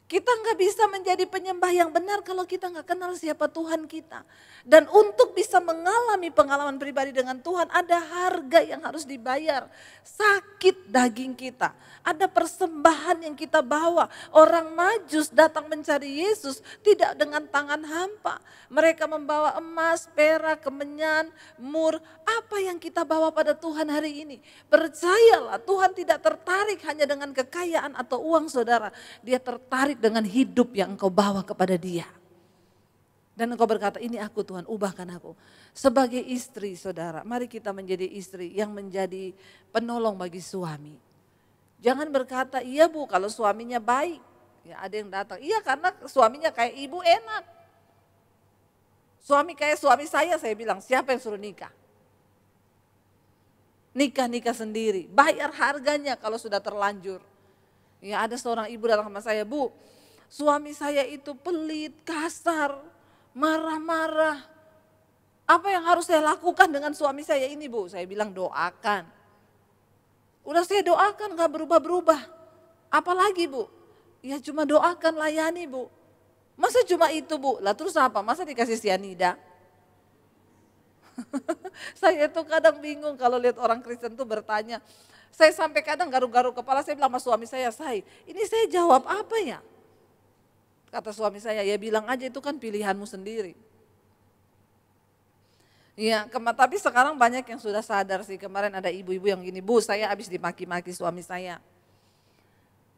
Speaker 3: Kita nggak bisa menjadi penyembah yang benar kalau kita nggak kenal siapa Tuhan kita. Dan untuk bisa mengalami pengalaman pribadi dengan Tuhan ada harga yang harus dibayar. Sakit daging kita, ada persembahan yang kita bawa. Orang Majus datang mencari Yesus tidak dengan tangan hampa. Mereka membawa emas, perak, kemenyan, mur. Apa yang kita bawa pada Tuhan hari ini? Percayalah Tuhan tidak tertarik hanya dengan kekayaan atau uang saudara. Dia tertarik dengan hidup yang engkau bawa kepada Dia. Dan engkau berkata, ini aku Tuhan, ubahkan aku. Sebagai istri saudara, mari kita menjadi istri yang menjadi penolong bagi suami. Jangan berkata, iya Bu kalau suaminya baik. Ya ada yang datang, iya karena suaminya kayak ibu enak. Suami kayak suami saya bilang, siapa yang suruh nikah? Nikah sendiri, bayar harganya kalau sudah terlanjur. Ya ada seorang ibu datang sama saya, Bu suami saya itu pelit, kasar, marah-marah. Apa yang harus saya lakukan dengan suami saya ini Bu? Saya bilang doakan. Udah saya doakan gak berubah-berubah. Apalagi Bu? Ya cuma doakan, layani Bu. Masa cuma itu Bu? Lah terus apa? Masa dikasih sianida? Saya tuh kadang bingung kalau lihat orang Kristen tuh bertanya. Saya sampai kadang garuk-garuk kepala, saya bilang sama suami saya, ini saya jawab apa ya? Kata suami saya, ya bilang aja itu kan pilihanmu sendiri. Ya, tapi sekarang banyak yang sudah sadar sih. Kemarin ada ibu-ibu yang gini, Bu saya habis dimaki-maki suami saya.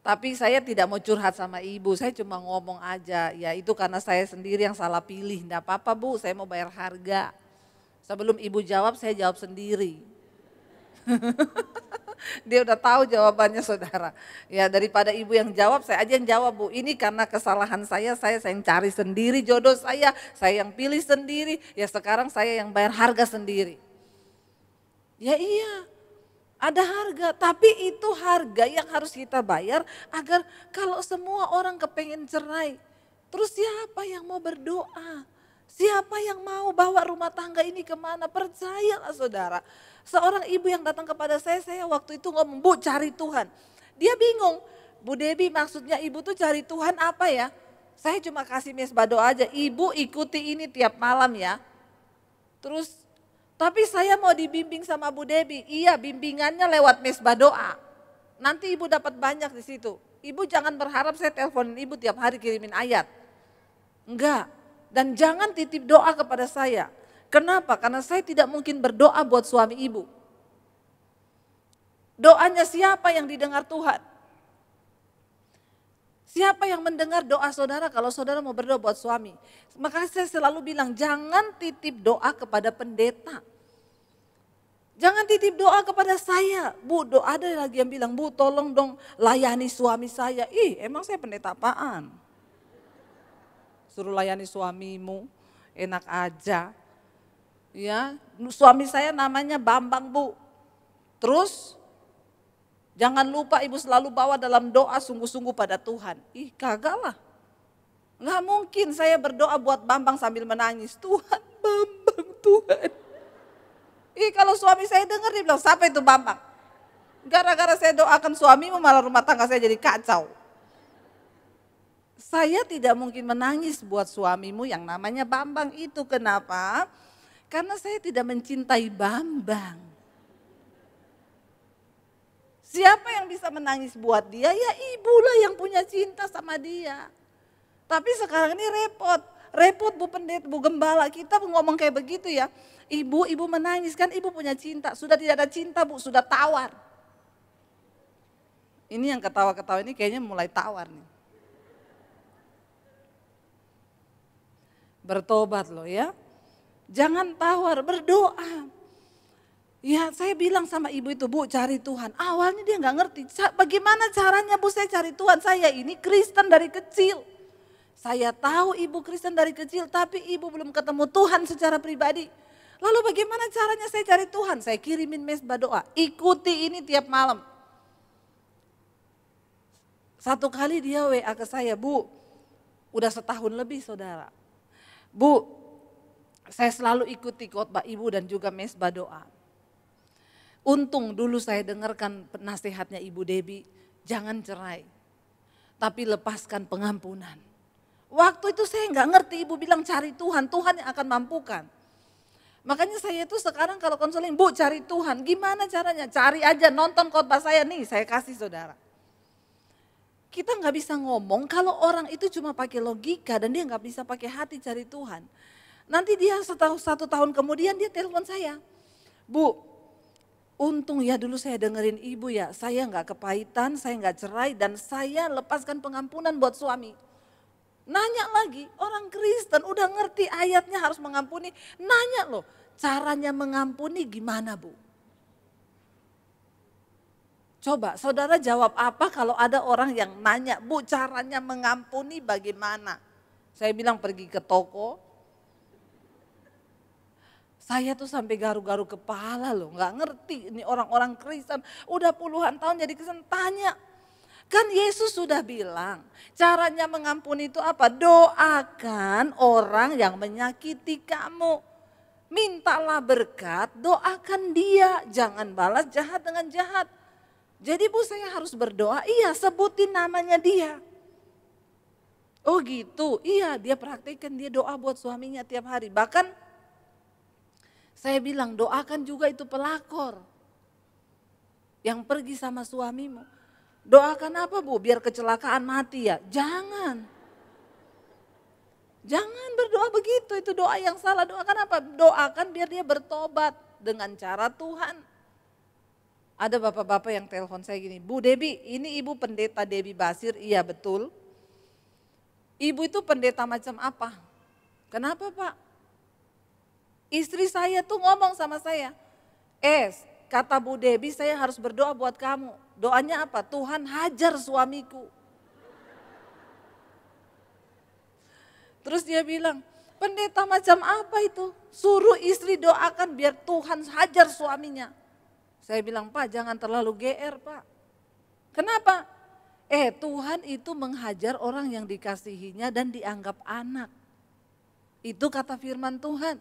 Speaker 3: Tapi saya tidak mau curhat sama ibu, saya cuma ngomong aja, ya itu karena saya sendiri yang salah pilih. Enggak apa-apa Bu, saya mau bayar harga. Sebelum ibu jawab, saya jawab sendiri. Dia udah tahu jawabannya saudara. Ya daripada ibu yang jawab, saya aja yang jawab Bu. Ini karena kesalahan saya yang cari sendiri jodoh saya yang pilih sendiri. Ya sekarang saya yang bayar harga sendiri. Ya iya, ada harga. Tapi itu harga yang harus kita bayar agar kalau semua orang kepengen cerai. Terus siapa yang mau berdoa? Siapa yang mau bawa rumah tangga ini kemana? Percayalah saudara. Seorang ibu yang datang kepada saya waktu itu ngomong, Bu cari Tuhan. Dia bingung, Bu Debbie maksudnya ibu tuh cari Tuhan apa ya? Saya cuma kasih mesbah doa aja, ibu ikuti ini tiap malam ya. Terus, tapi saya mau dibimbing sama Bu Debbie. Iya bimbingannya lewat mesbah doa. Nanti ibu dapat banyak di situ. Ibu jangan berharap saya teleponin ibu tiap hari kirimin ayat. Enggak. Dan jangan titip doa kepada saya. Kenapa? Karena saya tidak mungkin berdoa buat suami ibu. Doanya siapa yang didengar Tuhan? Siapa yang mendengar doa saudara kalau saudara mau berdoa buat suami? Maka saya selalu bilang jangan titip doa kepada pendeta. Jangan titip doa kepada saya. Bu, doa ada lagi yang bilang, Bu tolong dong layani suami saya. Emang saya pendeta apaan? Suruh layani suamimu, enak aja. Ya, suami saya namanya Bambang Bu. Terus jangan lupa ibu selalu bawa dalam doa sungguh-sungguh pada Tuhan. Kagak lah. Nggak mungkin saya berdoa buat Bambang sambil menangis. Tuhan, Bambang, Tuhan. Kalau suami saya dengar dia bilang, siapa itu Bambang? Gara-gara saya doakan suamimu malah rumah tangga saya jadi kacau. Saya tidak mungkin menangis buat suamimu yang namanya Bambang itu. Kenapa? Karena saya tidak mencintai Bambang. Siapa yang bisa menangis buat dia? Ya ibulah yang punya cinta sama dia. Tapi sekarang ini repot Bu Pendeta, Bu Gembala, kita ngomong kayak begitu ya. Ibu menangis kan ibu punya cinta, sudah tidak ada cinta Bu, sudah tawar. Ini yang ketawa-ketawa ini kayaknya mulai tawar nih. Bertobat loh ya. Jangan tawar, berdoa. Ya saya bilang sama ibu itu, Bu cari Tuhan. Awalnya dia gak ngerti, bagaimana caranya Bu saya cari Tuhan. Saya ini Kristen dari kecil. Saya tahu ibu Kristen dari kecil, tapi ibu belum ketemu Tuhan secara pribadi. Lalu bagaimana caranya saya cari Tuhan? Saya kirimin mesbah doa, ikuti ini tiap malam. Satu kali dia WA ke saya, Bu, udah setahun lebih saudara. Bu, saya selalu ikuti khotbah ibu dan juga mesbah doa. Untung dulu saya dengarkan nasihatnya Ibu Debbie, jangan cerai, tapi lepaskan pengampunan. Waktu itu saya nggak ngerti, ibu bilang cari Tuhan, Tuhan yang akan mampukan. Makanya saya itu sekarang kalau konseling, Bu cari Tuhan, gimana caranya? Cari aja, nonton khotbah saya nih, saya kasih saudara. Kita nggak bisa ngomong kalau orang itu cuma pakai logika dan dia nggak bisa pakai hati cari Tuhan. Nanti dia satu tahun kemudian dia telepon saya, Bu, untung ya dulu saya dengerin ibu ya, saya nggak kepahitan, saya nggak cerai dan saya lepaskan pengampunan buat suami. Nanya lagi, orang Kristen udah ngerti ayatnya harus mengampuni, nanya loh caranya mengampuni gimana Bu? Coba saudara jawab apa kalau ada orang yang nanya, Bu caranya mengampuni bagaimana? Saya bilang pergi ke toko. Saya tuh sampai garu-garu kepala loh, gak ngerti ini orang-orang Kristen. Udah puluhan tahun jadi Kristen, tanya. Kan Yesus sudah bilang, caranya mengampuni itu apa? Doakan orang yang menyakiti kamu. Mintalah berkat, doakan dia, jangan balas jahat dengan jahat. Jadi Bu saya harus berdoa, iya sebutin namanya dia. Oh gitu, iya dia praktikkan, dia doa buat suaminya tiap hari. Bahkan saya bilang doakan juga itu pelakor yang pergi sama suamimu. Doakan apa Bu? Biar kecelakaan mati ya? Jangan. Jangan berdoa begitu, itu doa yang salah. Doakan apa? Doakan biar dia bertobat dengan cara Tuhan. Ada bapak-bapak yang telepon saya gini, Bu Debbie, ini ibu pendeta Debbie Basir, iya betul. Ibu itu pendeta macam apa? Kenapa Pak? Istri saya tuh ngomong sama saya, kata Bu Debbie saya harus berdoa buat kamu. Doanya apa? Tuhan hajar suamiku. Terus dia bilang, pendeta macam apa itu? Suruh istri doakan biar Tuhan hajar suaminya. Saya bilang, Pak jangan terlalu GR Pak. Kenapa? Tuhan itu menghajar orang yang dikasihinya dan dianggap anak. Itu kata firman Tuhan.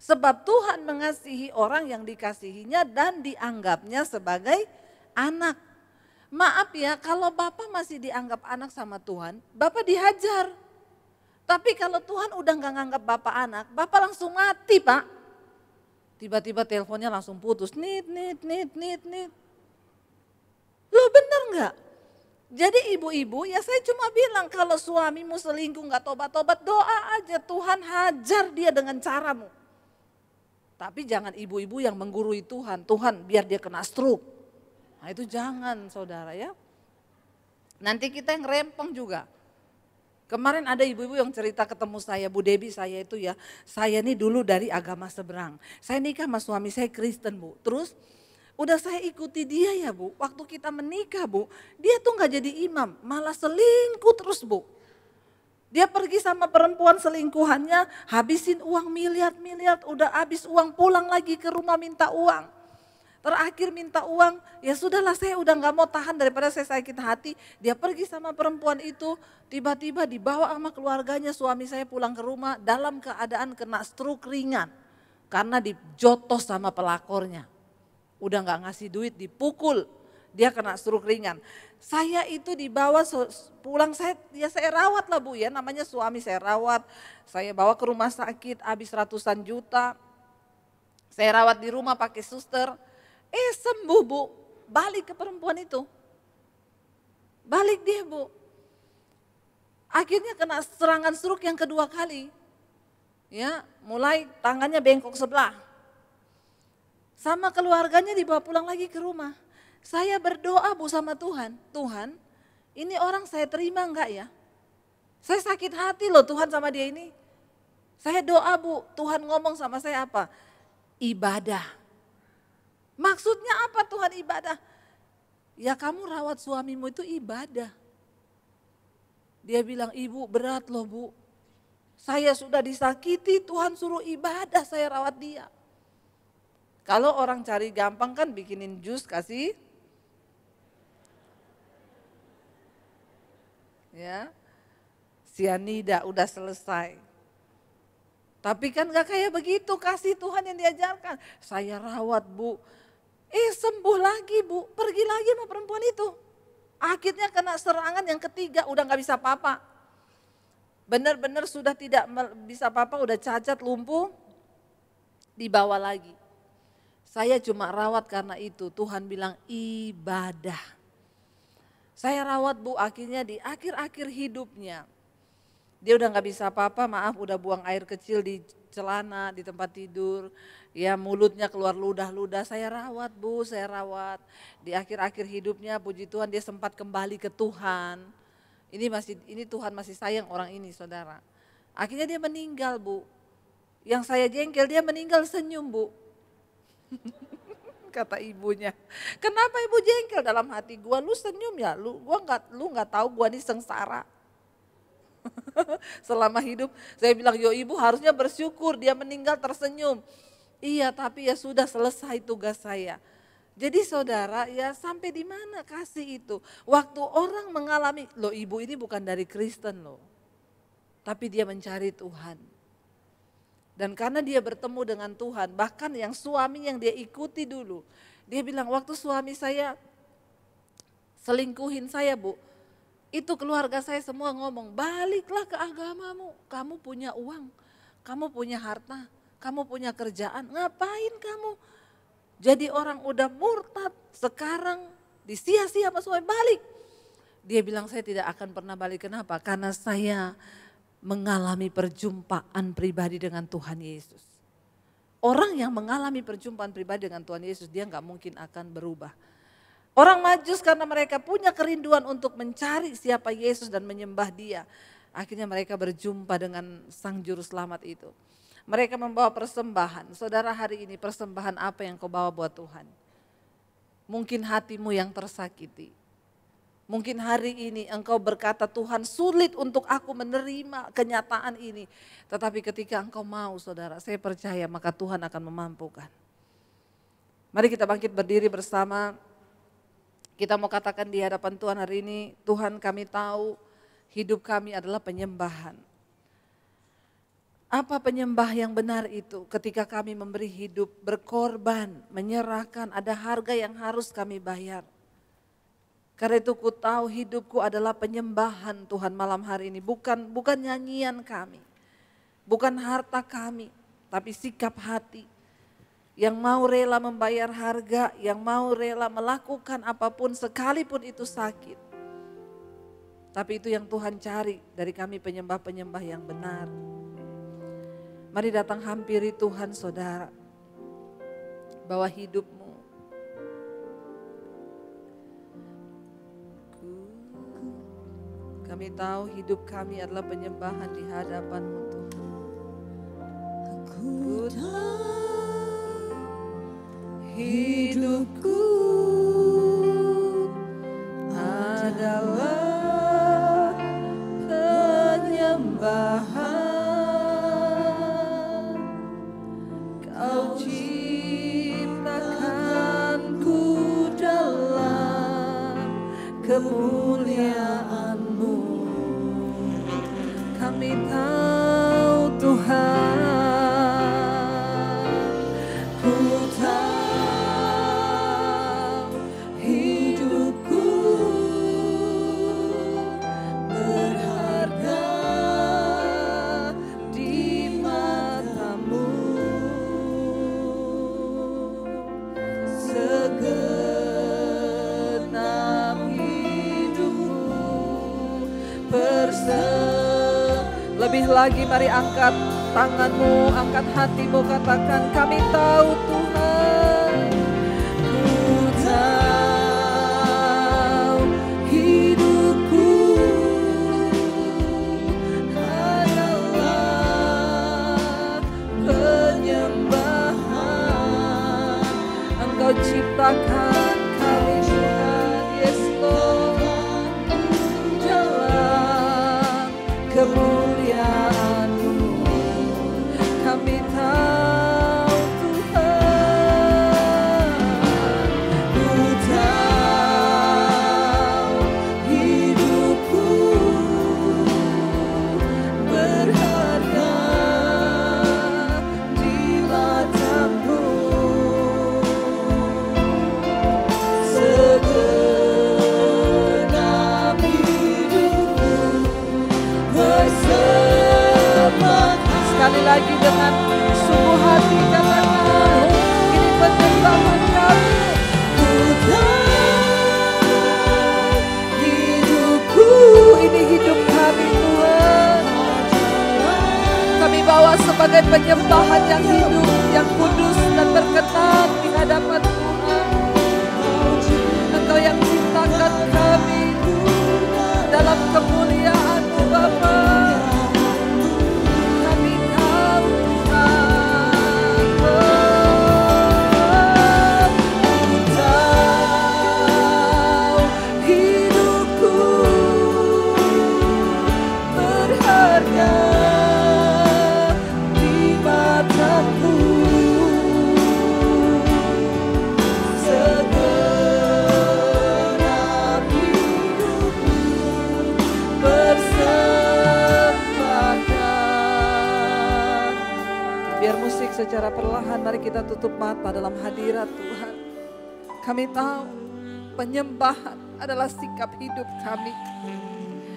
Speaker 3: Sebab Tuhan mengasihi orang yang dikasihinya dan dianggapnya sebagai anak. Maaf ya, kalau Bapak masih dianggap anak sama Tuhan, Bapak dihajar. Tapi kalau Tuhan udah gak nganggap Bapak anak, Bapak langsung mati Pak. Tiba-tiba teleponnya langsung putus, nit. Loh bener gak? Jadi ibu-ibu ya saya cuma bilang kalau suamimu selingkuh gak tobat-tobat, doa aja Tuhan hajar dia dengan caramu. Tapi jangan ibu-ibu yang menggurui Tuhan, Tuhan biar dia kena stroke. Nah itu jangan saudara ya. Nanti kita yang rempong juga. Kemarin ada ibu-ibu yang cerita ketemu saya, Bu Debbie saya itu ya, saya nih dulu dari agama seberang. Saya nikah sama suami saya Kristen Bu, terus udah saya ikuti dia ya Bu, waktu kita menikah Bu, dia tuh gak jadi imam, malah selingkuh terus Bu. Dia pergi sama perempuan selingkuhannya, habisin uang miliar-miliar, udah habis uang pulang lagi ke rumah minta uang. Terakhir minta uang, ya sudahlah saya udah gak mau tahan daripada saya sakit hati. Dia pergi sama perempuan itu, tiba-tiba dibawa sama keluarganya suami saya pulang ke rumah dalam keadaan kena stroke ringan. Karena dijotos sama pelakornya. Udah gak ngasih duit, dipukul, dia kena stroke ringan. Saya itu dibawa pulang, saya rawat lah Bu ya, namanya suami saya rawat. Saya bawa ke rumah sakit, habis ratusan juta. Saya rawat di rumah pakai suster. Sembuh Bu, balik ke perempuan itu. Balik dia Bu. Akhirnya kena serangan stroke yang kedua kali. Ya, mulai tangannya bengkok sebelah. Sama keluarganya dibawa pulang lagi ke rumah. Saya berdoa Bu sama Tuhan. Tuhan, ini orang saya terima enggak ya? Saya sakit hati loh Tuhan sama dia ini. Saya doa Bu, Tuhan ngomong sama saya apa? Ibadah. Maksudnya apa Tuhan ibadah? Ya kamu rawat suamimu itu ibadah. Dia bilang, ibu berat loh bu. Saya sudah disakiti, Tuhan suruh ibadah, saya rawat dia. Kalau orang cari gampang kan bikinin jus kasih. Ya, sianida udah selesai. Tapi kan gak kayak begitu, kasih Tuhan yang diajarkan. Saya rawat bu, sembuh lagi bu, pergi lagi sama perempuan itu. Akhirnya kena serangan yang ketiga, udah gak bisa apa-apa. Benar-benar sudah tidak bisa apa-apa, udah cacat, lumpuh, dibawa lagi. Saya cuma rawat karena itu, Tuhan bilang ibadah. Saya rawat bu, akhirnya di akhir-akhir hidupnya, dia udah gak bisa apa-apa, maaf udah buang air kecil di celana, di tempat tidur, ya mulutnya keluar ludah-ludah, saya rawat bu, saya rawat. Di akhir-akhir hidupnya puji Tuhan dia sempat kembali ke Tuhan. Ini Tuhan masih sayang orang ini saudara. Akhirnya dia meninggal bu. Yang saya jengkel dia meninggal senyum bu. Kata ibunya, kenapa ibu jengkel? Dalam hati gua, lu senyum ya, lu nggak tahu gua ini sengsara. Selama hidup saya bilang, yo ibu harusnya bersyukur dia meninggal tersenyum. Iya tapi ya sudah selesai tugas saya. Jadi saudara ya sampai di mana kasih itu. Waktu orang mengalami, loh ibu ini bukan dari Kristen loh. Tapi dia mencari Tuhan. Dan karena dia bertemu dengan Tuhan, bahkan yang suami yang dia ikuti dulu. Dia bilang waktu suami saya selingkuhin saya bu. Itu keluarga saya semua ngomong, baliklah ke agamamu. Kamu punya uang, kamu punya harta, kamu punya kerjaan. Ngapain kamu? Jadi orang udah murtad, sekarang disia-sia sama suami, balik. Dia bilang saya tidak akan pernah balik, kenapa? Karena saya mengalami perjumpaan pribadi dengan Tuhan Yesus. Orang yang mengalami perjumpaan pribadi dengan Tuhan Yesus, dia gak mungkin akan berubah. Orang Majus karena mereka punya kerinduan untuk mencari siapa Yesus dan menyembah dia. Akhirnya mereka berjumpa dengan Sang Juru Selamat itu. Mereka membawa persembahan. Saudara hari ini persembahan apa yang kau bawa buat Tuhan? Mungkin hatimu yang tersakiti. Mungkin hari ini engkau berkata Tuhan sulit untuk aku menerima kenyataan ini. Tetapi ketika engkau mau saudara, saya percaya maka Tuhan akan memampukan. Mari kita bangkit berdiri bersama. Kita mau katakan di hadapan Tuhan hari ini, Tuhan kami tahu hidup kami adalah penyembahan. Apa penyembah yang benar itu? Ketika kami memberi hidup, berkorban, menyerahkan, ada harga yang harus kami bayar. Karena itu ku tahu hidupku adalah penyembahan Tuhan malam hari ini. Bukan nyanyian kami, bukan harta kami, tapi sikap hati. Yang mau rela membayar harga, yang mau rela melakukan apapun sekalipun itu sakit. Tapi itu yang Tuhan cari dari kami penyembah-penyembah yang benar. Mari datang hampiri Tuhan saudara. Bawa hidupmu. Kami tahu hidup kami adalah penyembahan di hadapan-Mu Tuhan.
Speaker 1: Aku tahu hidupku adalah penyembahan. Kau ciptakanku dalam kemuliaan-Mu. Kami tahu Tuhan, ku tahu hidupku berharga di mata-Mu. Segenap hidupku
Speaker 3: Lebih lagi mari angkat tanganmu, angkat hatimu, katakan kami tahu Tuhan.
Speaker 1: Ku tahu hidupku adalah penyembahan.
Speaker 3: Engkau ciptakan kami Tuhan, yes Lord. Secara perlahan mari kita tutup mata dalam hadirat Tuhan. Kami tahu penyembahan adalah sikap hidup kami.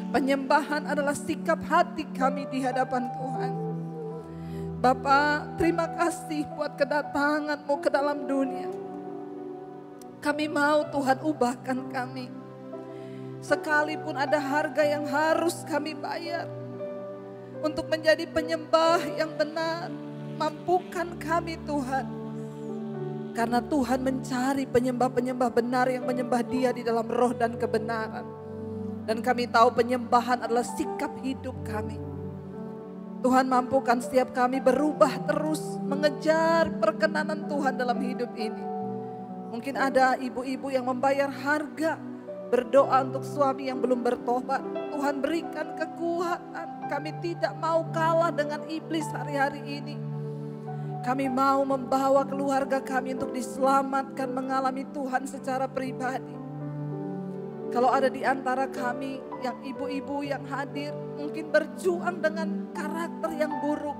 Speaker 3: Penyembahan adalah sikap hati kami di hadapan Tuhan. Bapa, terima kasih buat kedatangan-Mu ke dalam dunia. Kami mau Tuhan ubahkan kami. Sekalipun ada harga yang harus kami bayar untuk menjadi penyembah yang benar, mampukan kami Tuhan. Karena Tuhan mencari penyembah-penyembah benar yang menyembah Dia di dalam roh dan kebenaran. Dan kami tahu penyembahan adalah sikap hidup kami. Tuhan, mampukan setiap kami berubah terus mengejar perkenanan Tuhan dalam hidup ini. Mungkin ada ibu-ibu yang membayar harga berdoa untuk suami yang belum bertobat. Tuhan, berikan kekuatan. Kami tidak mau kalah dengan iblis hari-hari ini. Kami mau membawa keluarga kami untuk diselamatkan, mengalami Tuhan secara pribadi. Kalau ada di antara kami yang ibu-ibu yang hadir mungkin berjuang dengan karakter yang buruk.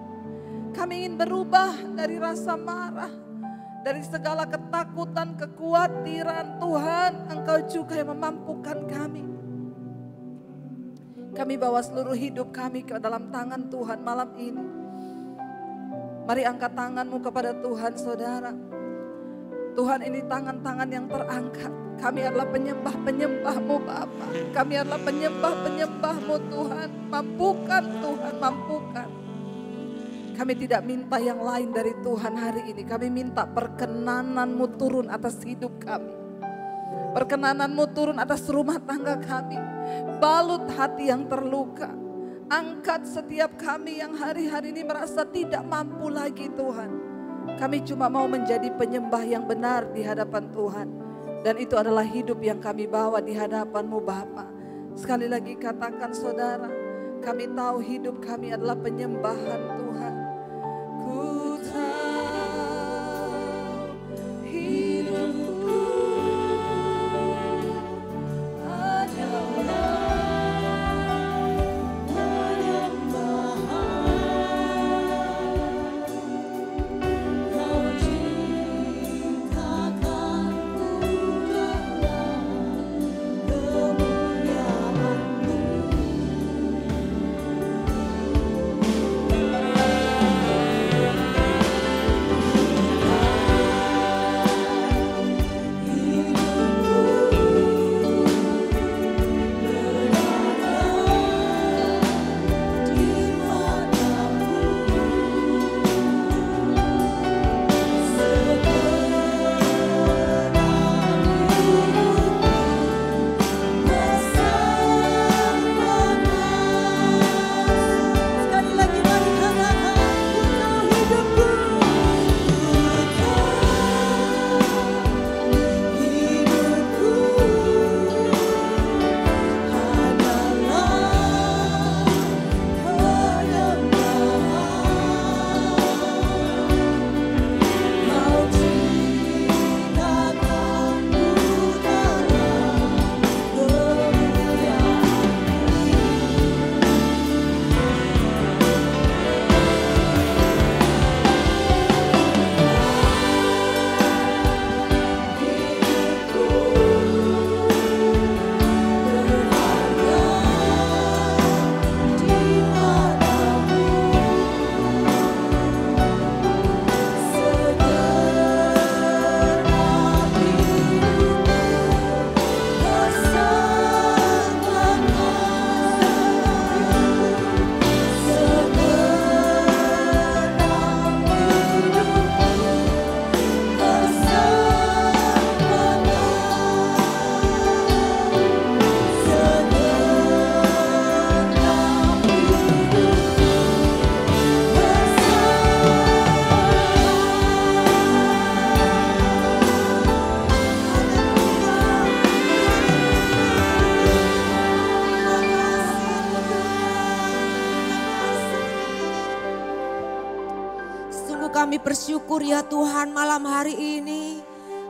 Speaker 3: Kami ingin berubah dari rasa marah, dari segala ketakutan, kekhawatiran. Tuhan, Engkau juga yang memampukan kami. Kami bawa seluruh hidup kami ke dalam tangan Tuhan malam ini. Mari angkat tanganmu kepada Tuhan, saudara. Tuhan, ini tangan-tangan yang terangkat. Kami adalah penyembah-penyembah-Mu Bapa. Kami adalah penyembah-penyembah-Mu Tuhan. Mampukan Tuhan, mampukan. Kami tidak minta yang lain dari Tuhan hari ini. Kami minta perkenanan-Mu turun atas hidup kami. Perkenanan-Mu turun atas rumah tangga kami. Balut hati yang terluka. Angkat setiap kami yang hari-hari ini merasa tidak mampu lagi Tuhan. Kami cuma mau menjadi penyembah yang benar di hadapan Tuhan. Dan itu adalah hidup yang kami bawa di hadapan-Mu Bapa. Sekali lagi katakan saudara, kami tahu hidup kami adalah penyembahan Tuhan. Ku tahu hidupku adalah
Speaker 1: Kami bersyukur ya Tuhan malam hari ini.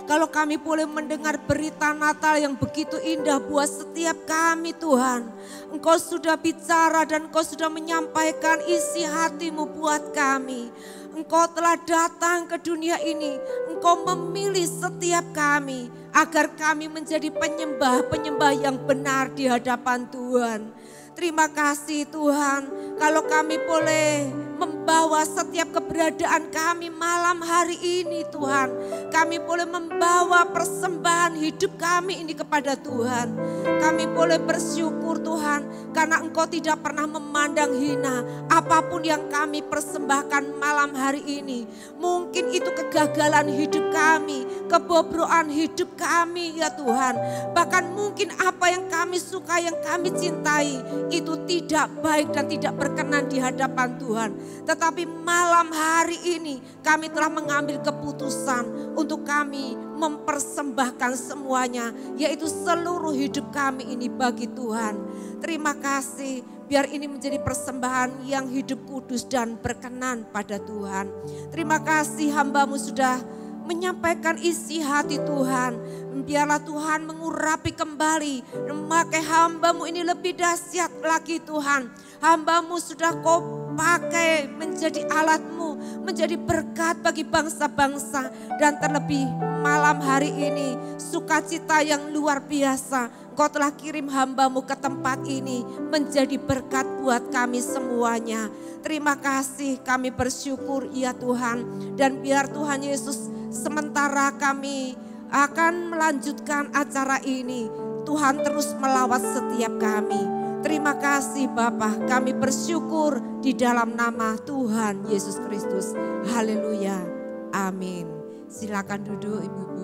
Speaker 1: Kalau kami boleh mendengar berita Natal yang begitu indah buat setiap kami Tuhan. Engkau sudah bicara dan Engkau sudah menyampaikan isi hati-Mu buat kami.
Speaker 4: Engkau telah datang ke dunia ini. Engkau memilih setiap kami agar kami menjadi penyembah-penyembah yang benar di hadapan Tuhan. Terima kasih Tuhan, kalau kami boleh membawa setiap keberadaan kami malam hari ini Tuhan. Kami boleh membawa persembahan hidup kami ini kepada Tuhan. Kami boleh bersyukur Tuhan, karena Engkau tidak pernah memandang hina apapun yang kami persembahkan malam hari ini. Mungkin itu kegagalan hidup kami, kebobrokan hidup kami ya Tuhan. Bahkan mungkin apa yang kami suka, yang kami cintai, itu tidak baik dan tidak berkenan di hadapan Tuhan. Tetapi malam hari ini kami telah mengambil keputusan untuk kami mempersembahkan semuanya, yaitu seluruh hidup kami ini bagi Tuhan. Terima kasih, biar ini menjadi persembahan yang hidup kudus dan berkenan pada Tuhan. Terima kasih hamba-Mu sudah menyampaikan isi hati Tuhan. Biarlah Tuhan mengurapi kembali, memakai hamba-Mu ini lebih dahsyat lagi Tuhan. Hamba-Mu sudah Kau pakai menjadi alat-Mu, menjadi berkat bagi bangsa-bangsa. Dan terlebih malam hari ini, sukacita yang luar biasa. Kau telah kirim hamba-Mu ke tempat ini menjadi berkat buat kami semuanya. Terima kasih, kami bersyukur ya Tuhan. Dan biar Tuhan Yesus, sementara kami akan melanjutkan acara ini, Tuhan terus melawat setiap kami. Terima kasih Bapa, kami bersyukur di dalam nama Tuhan Yesus Kristus. Haleluya, amin. Silakan duduk ibu-ibu.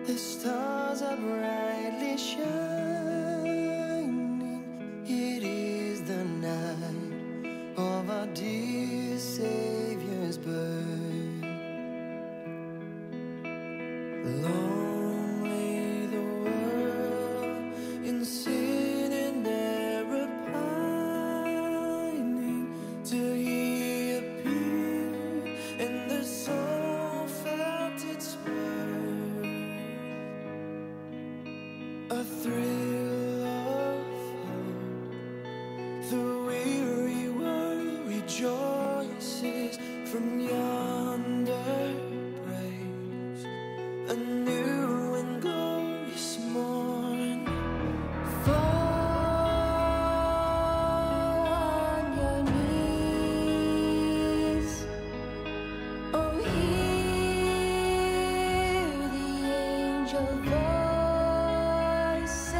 Speaker 5: The stars are brightly shining. It is the night of our dear Savior's birth. Long lay the world in sin and error pining, till He appeared and the soul felt its birth. A thrill of hope, the weary world rejoices from yonder breaks a new and glorious morn. Fall on your knees, oh hear the angel voice.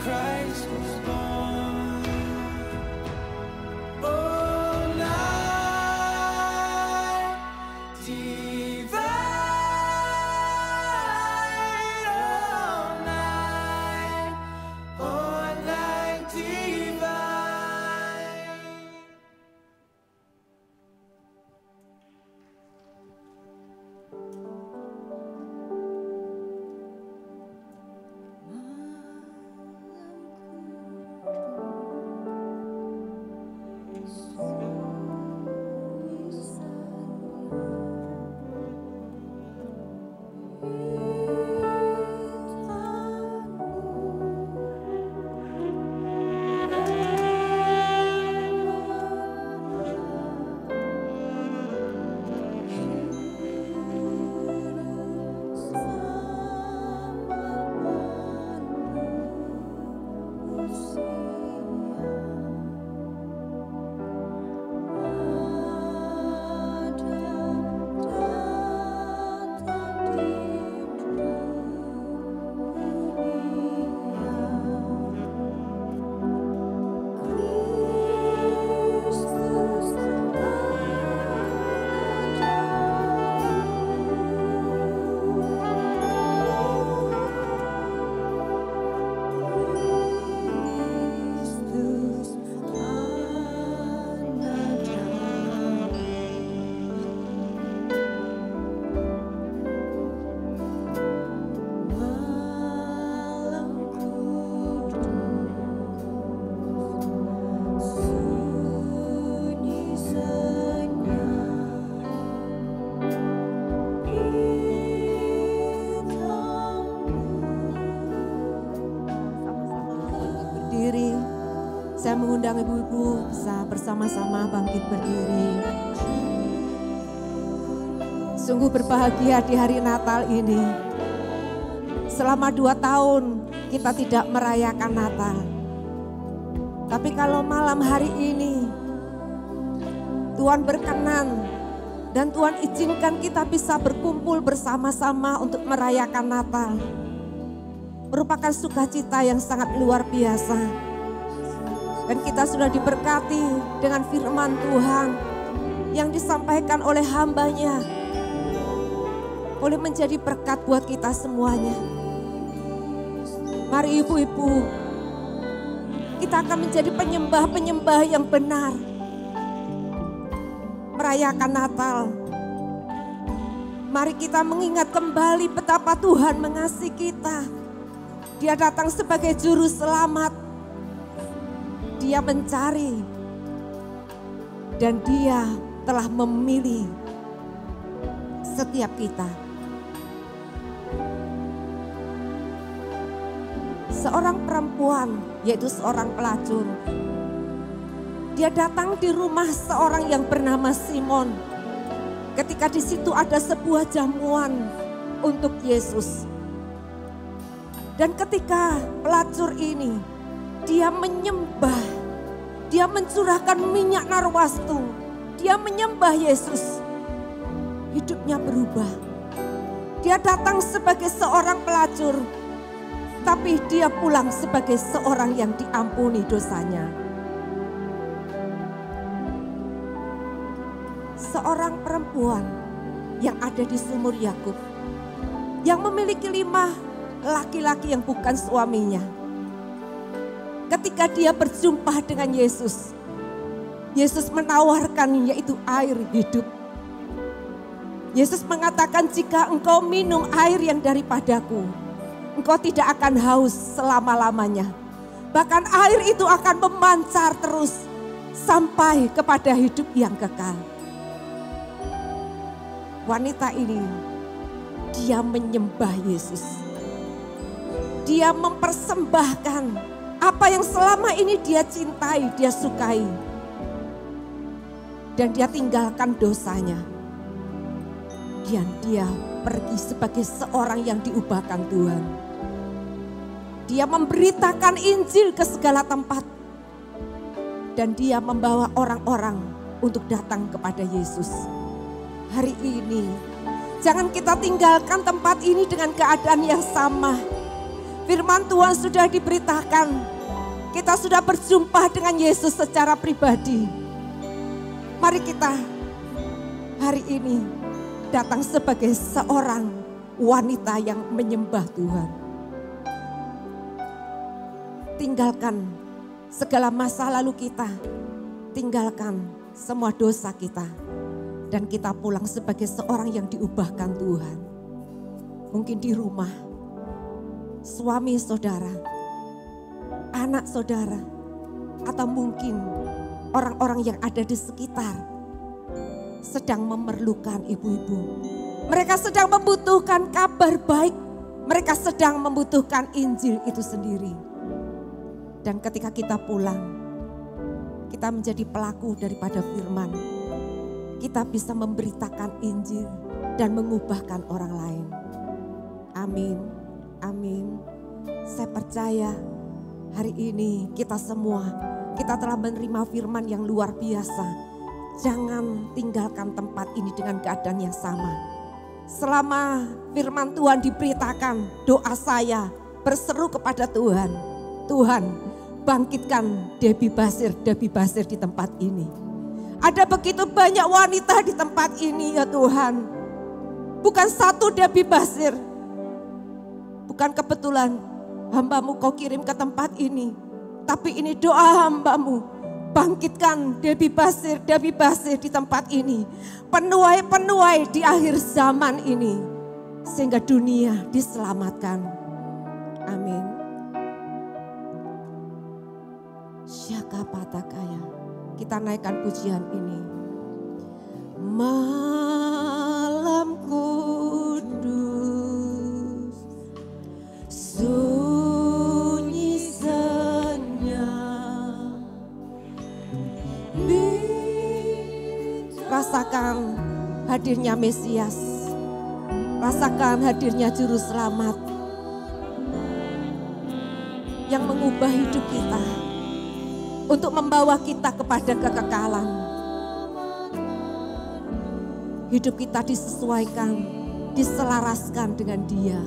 Speaker 5: Christ was born. Oh, night divine, oh, night divine.
Speaker 4: Berdiri, saya mengundang ibu-ibu bisa bersama-sama bangkit berdiri. Sungguh berbahagia di hari Natal ini. Selama 2 tahun kita tidak merayakan Natal. Tapi kalau malam hari ini Tuhan berkenan dan Tuhan izinkan kita bisa berkumpul bersama-sama untuk merayakan Natal. Merupakan sukacita yang sangat luar biasa. Dan kita sudah diberkati dengan firman Tuhan yang disampaikan oleh hambanya. Boleh menjadi berkat buat kita semuanya. Mari ibu-ibu, kita akan menjadi penyembah-penyembah yang benar. Merayakan Natal. Mari kita mengingat kembali betapa Tuhan mengasihi kita. Dia datang sebagai juru selamat. Dia mencari. Dan dia telah memilih setiap kita. Seorang perempuan, yaitu seorang pelacur. Dia datang di rumah seorang yang bernama Simon. Ketika di situ ada sebuah jamuan untuk Yesus. Dan ketika pelacur ini, dia menyembah, dia mencurahkan minyak narwastu, dia menyembah Yesus. Hidupnya berubah. Dia datang sebagai seorang pelacur, tapi dia pulang sebagai seorang yang diampuni dosanya. Seorang perempuan yang ada di sumur Yakub, yang memiliki 5 laki-laki yang bukan suaminya. Ketika dia berjumpa dengan Yesus, Yesus menawarkan yaitu air hidup. Yesus mengatakan, jika engkau minum air yang daripadaku, engkau tidak akan haus selama-lamanya. Bahkan air itu akan memancar terus sampai kepada hidup yang kekal. Wanita ini, dia menyembah Yesus. Dia mempersembahkan apa yang selama ini dia cintai, dia sukai. Dan dia tinggalkan dosanya. Dan dia pergi sebagai seorang yang diubahkan Tuhan. Dia memberitakan Injil ke segala tempat. Dan dia membawa orang-orang untuk datang kepada Yesus. Hari ini, jangan kita tinggalkan tempat ini dengan keadaan yang sama. Firman Tuhan sudah diberitakan. Kita sudah berjumpa dengan Yesus secara pribadi. Mari kita hari ini datang sebagai seorang wanita yang menyembah Tuhan. Tinggalkan segala masa lalu kita. Tinggalkan semua dosa kita. Dan kita pulang sebagai seorang yang diubahkan Tuhan. Mungkin di rumah, suami saudara, anak saudara, atau mungkin orang-orang yang ada di sekitar sedang memerlukan ibu-ibu. Mereka sedang membutuhkan kabar baik. Mereka sedang membutuhkan Injil itu sendiri. Dan ketika kita pulang, kita menjadi pelaku daripada firman. Kita bisa memberitakan Injil dan mengubahkan orang lain. Amin, amin. Saya percaya hari ini kita semua, kita telah menerima firman yang luar biasa. Jangan tinggalkan tempat ini dengan keadaan yang sama. Selama firman Tuhan diberitakan, doa saya berseru kepada Tuhan. Tuhan, bangkitkan Debbie Basir di tempat ini. Ada begitu banyak wanita di tempat ini ya Tuhan. Bukan satu Debbie Basir. Bukan kebetulan hamba-Mu Kau kirim ke tempat ini. Tapi ini doa hamba-Mu. Bangkitkan Debbie Basir di tempat ini. Penuai-penuai di akhir zaman ini. Sehingga dunia diselamatkan. Amin. Syakapatakaya. Kita naikkan pujian ini. Malam kudus, sunyi senyap. Rasakan hadirnya Mesias. Rasakan hadirnya Juru Selamat yang mengubah hidup kita. Untuk membawa kita kepada kekekalan. Hidup kita disesuaikan, diselaraskan dengan Dia.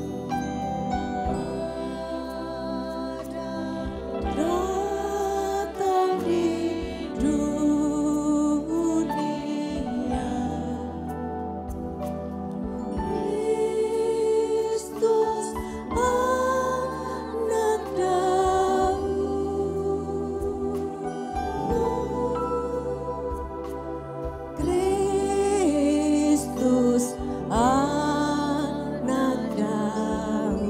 Speaker 4: Datang di dunia, Kristus anak Daud. Kristus anak Daud.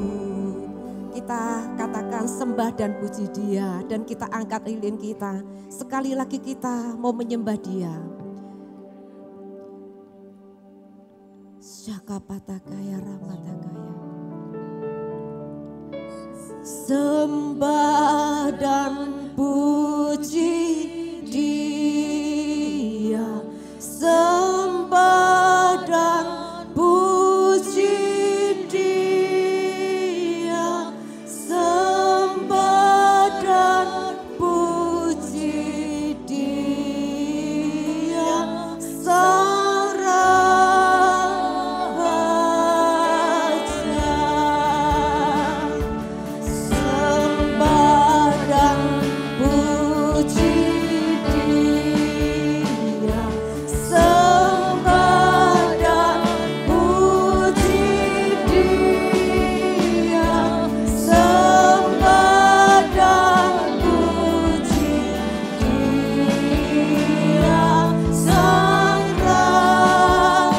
Speaker 4: Kita katakan sembah dan puji Dia. Dan kita angkat lilin kita. Sekali lagi kita mau menyembah Dia. Syakapatakaya ramatakaya. Sembah dan puji Dia. Sembah dan puji Dia. Sembah dan puji Dia. Sang Raja. Sembah dan puji Dia. Sembah dan puji Dia. Sembah dan puji Dia. Sang Raja.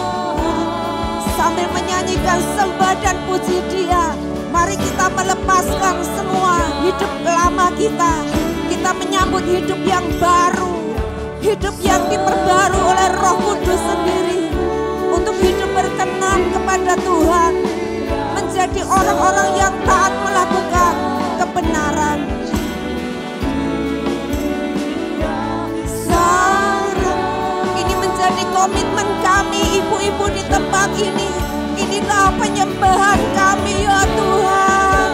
Speaker 4: Sambil menyanyikan sembah dan puji Dia, mari kita melepaskan semua hidup lama kita. Kita menyambut hidup yang baru. Hidup yang diperbarui oleh Roh Kudus sendiri. Untuk hidup berkenan kepada Tuhan. Menjadi orang-orang yang taat melakukan kebenaran. Ini menjadi komitmen kami ibu-ibu di tempat ini. Inilah penyembahan kami ya Tuhan.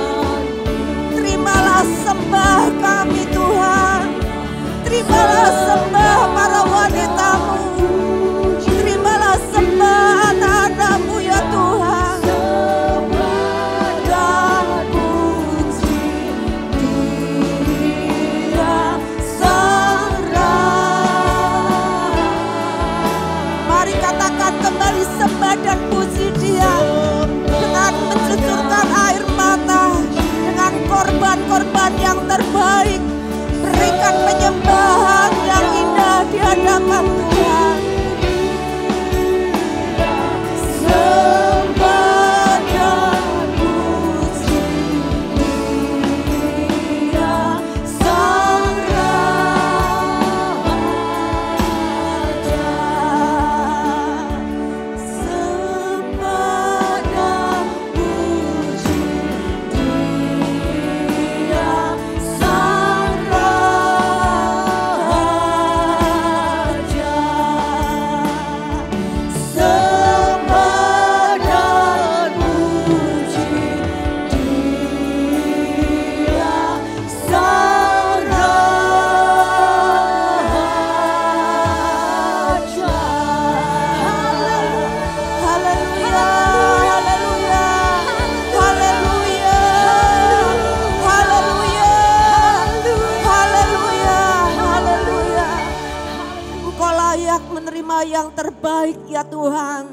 Speaker 4: Terimalah sembah kami Tuhan. Terimalah sembah para wanita-Mu. Terimalah sembah anak-anak-Mu ya Tuhan. Dan puji jadikan penyembahan yang indah di hadapan Tuhan. Sembah dan puji Dia Sang Raja. Sembah dan puji Dia Sang Raja. Sembah dan puji Dia Sang Raja. Haleluya, haleluya, haleluya, haleluya, haleluya, haleluya. Engkau layak menerima yang terbaik ya Tuhan.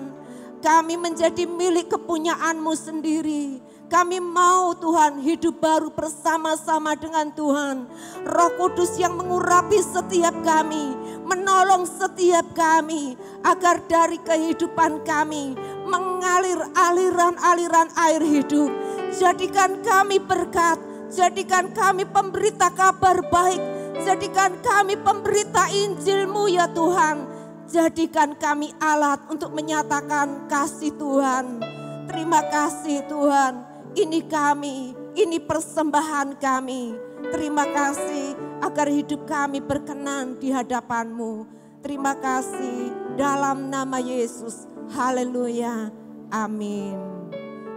Speaker 4: Kami menjadi milik kepunyaan-Mu sendiri. Kami mau Tuhan hidup baru bersama-sama dengan Tuhan. Roh Kudus yang mengurapi setiap kami, menolong setiap kami, agar dari kehidupan kami mengalir aliran-aliran air hidup. Jadikan kami berkat, jadikan kami pemberita kabar baik, jadikan kami pemberita Injil-Mu ya Tuhan. Jadikan kami alat untuk menyatakan kasih Tuhan. Terima kasih Tuhan. Ini kami, ini persembahan kami. Terima kasih agar hidup kami berkenan di hadapan-Mu. Terima kasih dalam nama Yesus. Haleluya. Amin.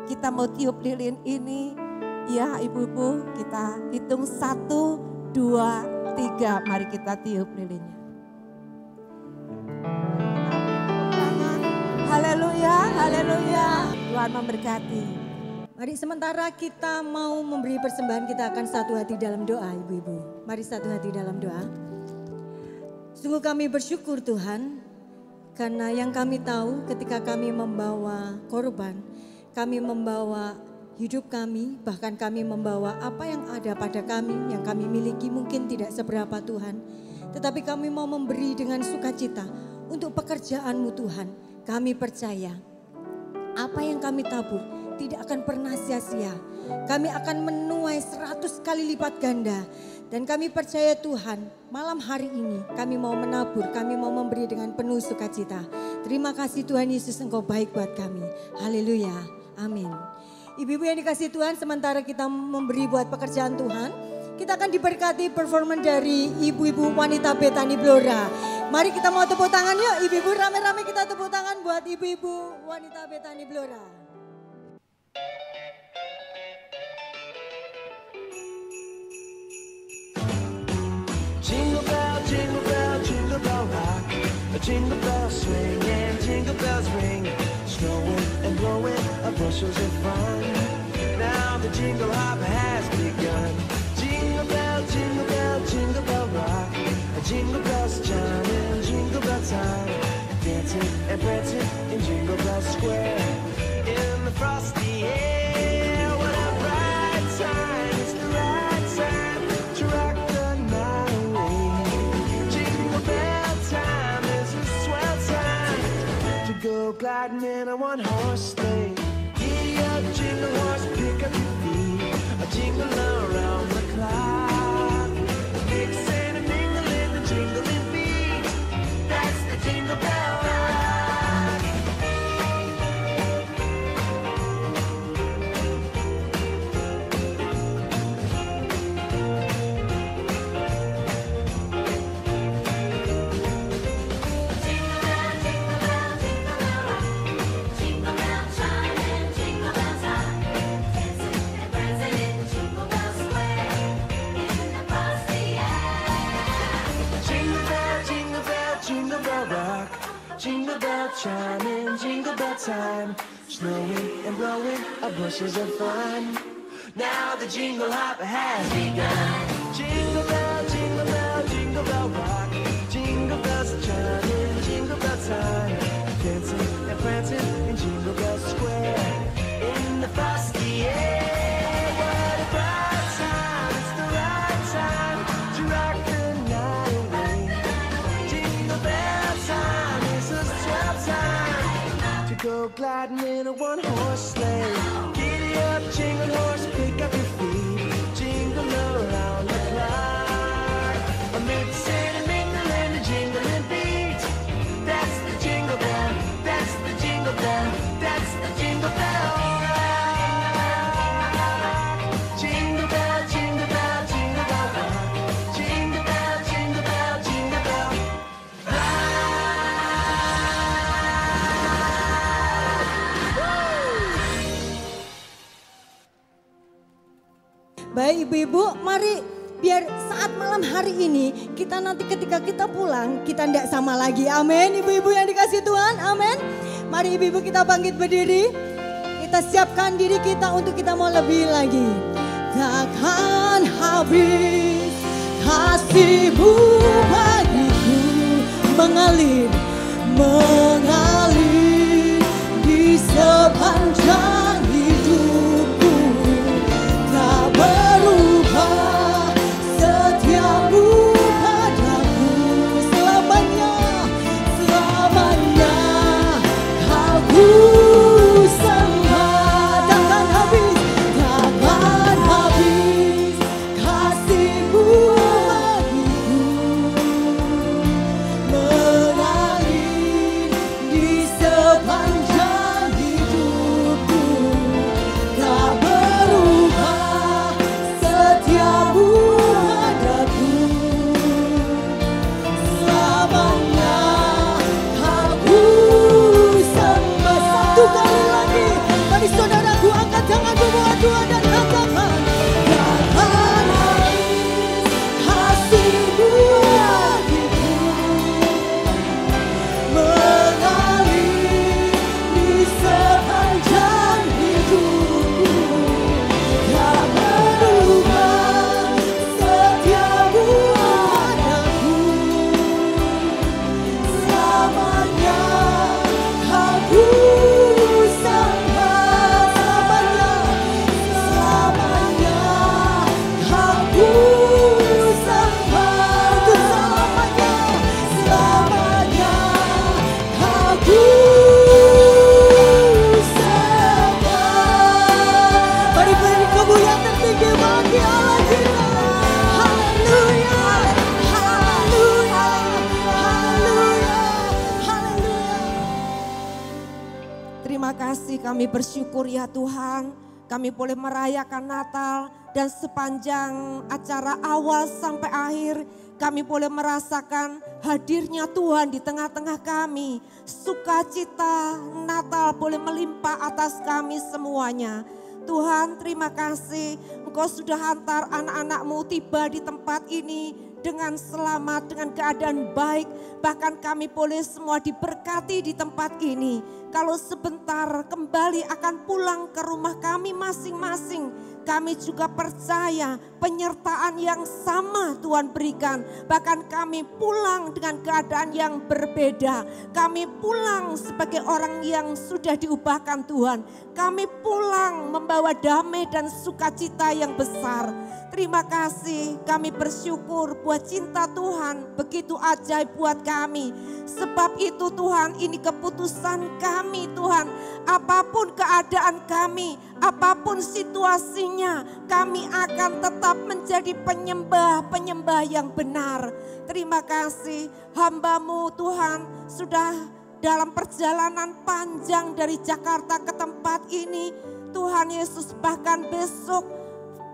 Speaker 4: Kita mau tiup lilin ini. Ya ibu-ibu, kita hitung 1, 2, 3. Mari kita tiup lilinnya. Haleluya, haleluya. Tuhan memberkati.
Speaker 1: Mari sementara kita mau memberi persembahan, kita akan satu hati dalam doa ibu-ibu. Mari satu hati dalam doa. Sungguh kami bersyukur Tuhan, karena yang kami tahu ketika kami membawa korban, kami membawa hidup kami, bahkan kami membawa apa yang ada pada kami, yang kami miliki mungkin tidak seberapa Tuhan. Tetapi kami mau memberi dengan sukacita untuk pekerjaan-Mu Tuhan. Kami percaya apa yang kami tabur tidak akan pernah sia-sia. Kami akan menuai 100 kali lipat ganda. Dan kami percaya Tuhan, malam hari ini kami mau menabur, kami mau memberi dengan penuh sukacita. Terima kasih Tuhan Yesus, Engkau baik buat kami. Haleluya, amin. Ibu-ibu yang dikasih Tuhan, sementara kita memberi buat pekerjaan Tuhan, kita akan diberkati performan dari ibu-ibu wanita Betani Blora. Mari kita mau tepuk tangan yuk ibu-ibu, rame-rame kita tepuk tangan buat ibu-ibu wanita Betani Blora.
Speaker 5: Jingle bell, jingle bell, jingle bell rock. A jingle bell swing and jingle bells ring. Snowing and blowing up bushels of fun. Now the jingle hop has begun. Jingle bell, jingle bell, jingle bell rock. A jingle bells chiming, jingle bell time. Dancing and prancing in Jingle Bell Square. In the frosty air, what a bright time. It's the right time to rock the night away. Jingle bell time is a swell time to go gliding in a one-horse sleigh. Giddy up, jingle horse, pick up your feet. A jingle around the clock. Mixing and mingling the jingling beat. That's the Jingle Bell Rock. Jingle bell chiming, jingle bell time. Snowing and blowing up bushels of fun. Now the jingle hop has begun. Jingle bell, jingle bell, jingle bell rock. Jingle bells chiming, jingle bell time. Dancing and prancing in Jingle Bell Square. In the frosty air, what a bright time. It's the right time to rock the gliding in a one-horse sleigh. Giddy up, jingle horse, pick up your feet, jingle around the clock. Amid the singing, mingling, and jingling beat. That's the jingle bell, that's the jingle bell, that's the jingle bell rock. Jingle bell, jingle bell, jingle bell rock. Jingle bell, jingle bell, jingle bell rock.
Speaker 1: Baik ibu-ibu, mari biar saat malam hari ini kita nanti ketika kita pulang kita tidak sama lagi. Amin ibu-ibu yang dikasih Tuhan, amin. Mari ibu-ibu kita bangkit berdiri. Kita siapkan diri kita untuk kita mau lebih lagi. Takkan habis kasih-Mu bagiku, mengalir, mengalir di sepanjang hidupku. Tak berubah setiamu padaku selamanya, selamanya kau ku sembah. Takkan habis kasih-Mu bagiku, mengalir di sepanjang hidupku. Tak berubah setiamu padaku, selamanya kau ku sembah. Satu kali lagi, mari saudaraku angkat tanganmu buat Tuhan dan katakan, takkan habis kasih-Mu bagiku, mengalir di sepanjang hidupku. Tak berubah setiamu padaku, selamanya kau ku sembah. Selamanya, selamanya kau ku sembah. Itu selamanya, selamanya kau ku sembah. Mari beri kemuliaan tertinggi bagi Allah kita. Haleluya, haleluya, haleluya, haleluya.
Speaker 4: Terima kasih, kami bersyukur ya Tuhan. Kami boleh merayakan Natal dan sepanjang acara awal sampai akhir kami boleh merasakan hadirnya Tuhan di tengah-tengah kami. Sukacita Natal boleh melimpah atas kami semuanya. Tuhan, terima kasih Engkau sudah hantar anak-anak-Mu tiba di tempat ini dengan selamat, dengan keadaan baik. Bahkan kami boleh semua diberkati di tempat ini. Kalau sebentar kembali akan pulang ke rumah kami masing-masing, kami juga percaya penyertaan yang sama Tuhan berikan. Bahkan kami pulang dengan keadaan yang berbeda. Kami pulang sebagai orang yang sudah diubahkan Tuhan. Kami pulang membawa damai dan sukacita yang besar. Terima kasih, kami bersyukur buat cinta Tuhan begitu ajaib buat kami. Sebab itu Tuhan, ini keputusan kami Tuhan. Apapun keadaan kami, apapun situasinya, kami akan tetap menjadi penyembah-penyembah yang benar. Terima kasih, hamba-Mu Tuhan sudah dalam perjalanan panjang dari Jakarta ke tempat ini. Tuhan Yesus, bahkan besok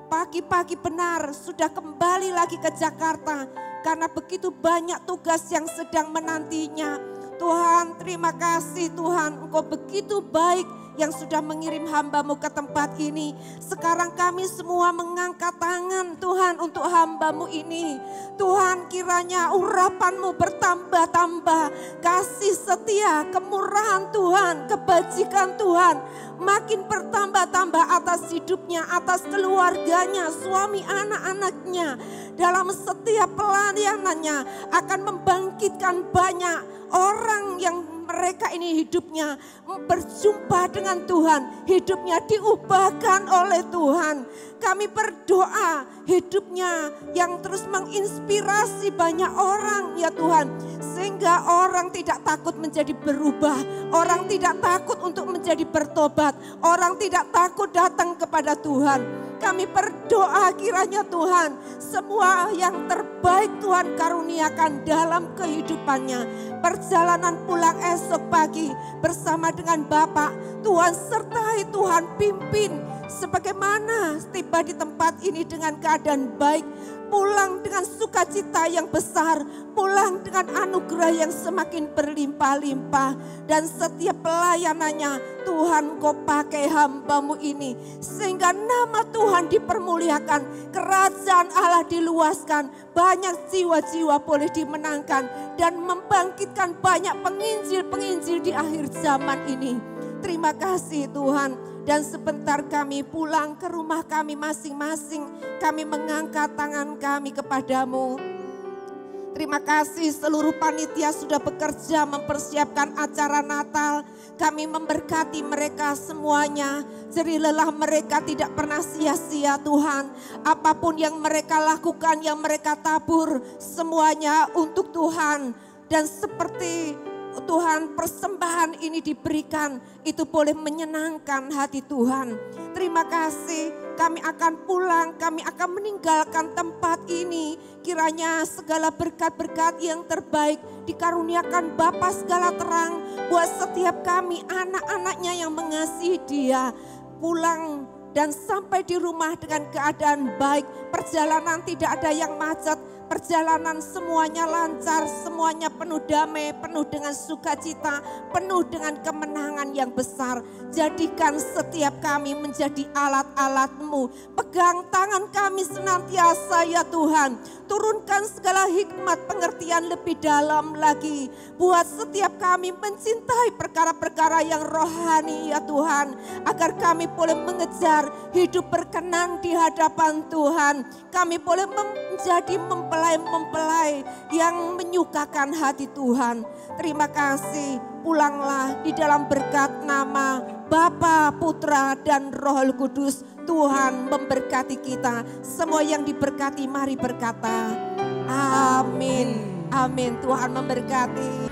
Speaker 4: pagi-pagi benar sudah kembali lagi ke Jakarta karena begitu banyak tugas yang sedang menantinya. Tuhan, terima kasih Tuhan, Engkau begitu baik yang sudah mengirim hamba-Mu ke tempat ini. Sekarang kami semua mengangkat tangan Tuhan untuk hamba-Mu ini. Tuhan, kiranya urapan-Mu bertambah-tambah. Kasih setia, kemurahan Tuhan, kebajikan Tuhan makin bertambah-tambah atas hidupnya, atas keluarganya, suami anak-anaknya. Dalam setiap pelayanannya akan membangkitkan banyak orang yang mereka ini hidupnya berjumpa dengan Tuhan, hidupnya diubahkan oleh Tuhan. Kami berdoa hidupnya yang terus menginspirasi banyak orang ya Tuhan. Sehingga orang tidak takut menjadi berubah, orang tidak takut untuk menjadi bertobat, orang tidak takut datang kepada Tuhan. Kami berdoa kiranya Tuhan, semua yang terbaik Tuhan karuniakan dalam kehidupannya. Perjalanan pulang esok pagi bersama dengan Bapak, Tuhan sertai, Tuhan pimpin. Sebagaimana tiba di tempat ini dengan keadaan baik, pulang dengan sukacita yang besar, pulang dengan anugerah yang semakin berlimpah-limpah. Dan setiap pelayanannya Tuhan Kau pakai hamba-Mu ini, sehingga nama Tuhan dipermuliakan, kerajaan Allah diluaskan, banyak jiwa-jiwa boleh dimenangkan, dan membangkitkan banyak penginjil-penginjil di akhir zaman ini. Terima kasih Tuhan. Dan sebentar kami pulang ke rumah kami masing-masing, kami mengangkat tangan kami kepadamu. Terima kasih seluruh panitia sudah bekerja mempersiapkan acara Natal. Kami memberkati mereka semuanya. Jerih lelah mereka tidak pernah sia-sia Tuhan. Apapun yang mereka lakukan, yang mereka tabur, semuanya untuk Tuhan. Dan seperti Tuhan persembahan ini diberikan, itu boleh menyenangkan hati Tuhan. Terima kasih, kami akan pulang, kami akan meninggalkan tempat ini. Kiranya segala berkat-berkat yang terbaik dikaruniakan Bapa segala terang buat setiap kami, anak-anaknya yang mengasihi Dia. Pulang dan sampai di rumah dengan keadaan baik, perjalanan tidak ada yang macet. Perjalanan semuanya lancar, semuanya penuh damai, penuh dengan sukacita, penuh dengan kemenangan yang besar. Jadikan setiap kami menjadi alat-alat-Mu. Pegang tangan kami senantiasa ya Tuhan. Turunkan segala hikmat pengertian lebih dalam lagi. Buat setiap kami mencintai perkara-perkara yang rohani ya Tuhan. Agar kami boleh mengejar hidup berkenan di hadapan Tuhan. Kami boleh menjadi mempelai yang menyukakan hati Tuhan. Terima kasih, pulanglah di dalam berkat nama Bapa, Putra, dan Roh Kudus. Tuhan memberkati kita. Semua yang diberkati mari berkata amin. Amin. Tuhan memberkati.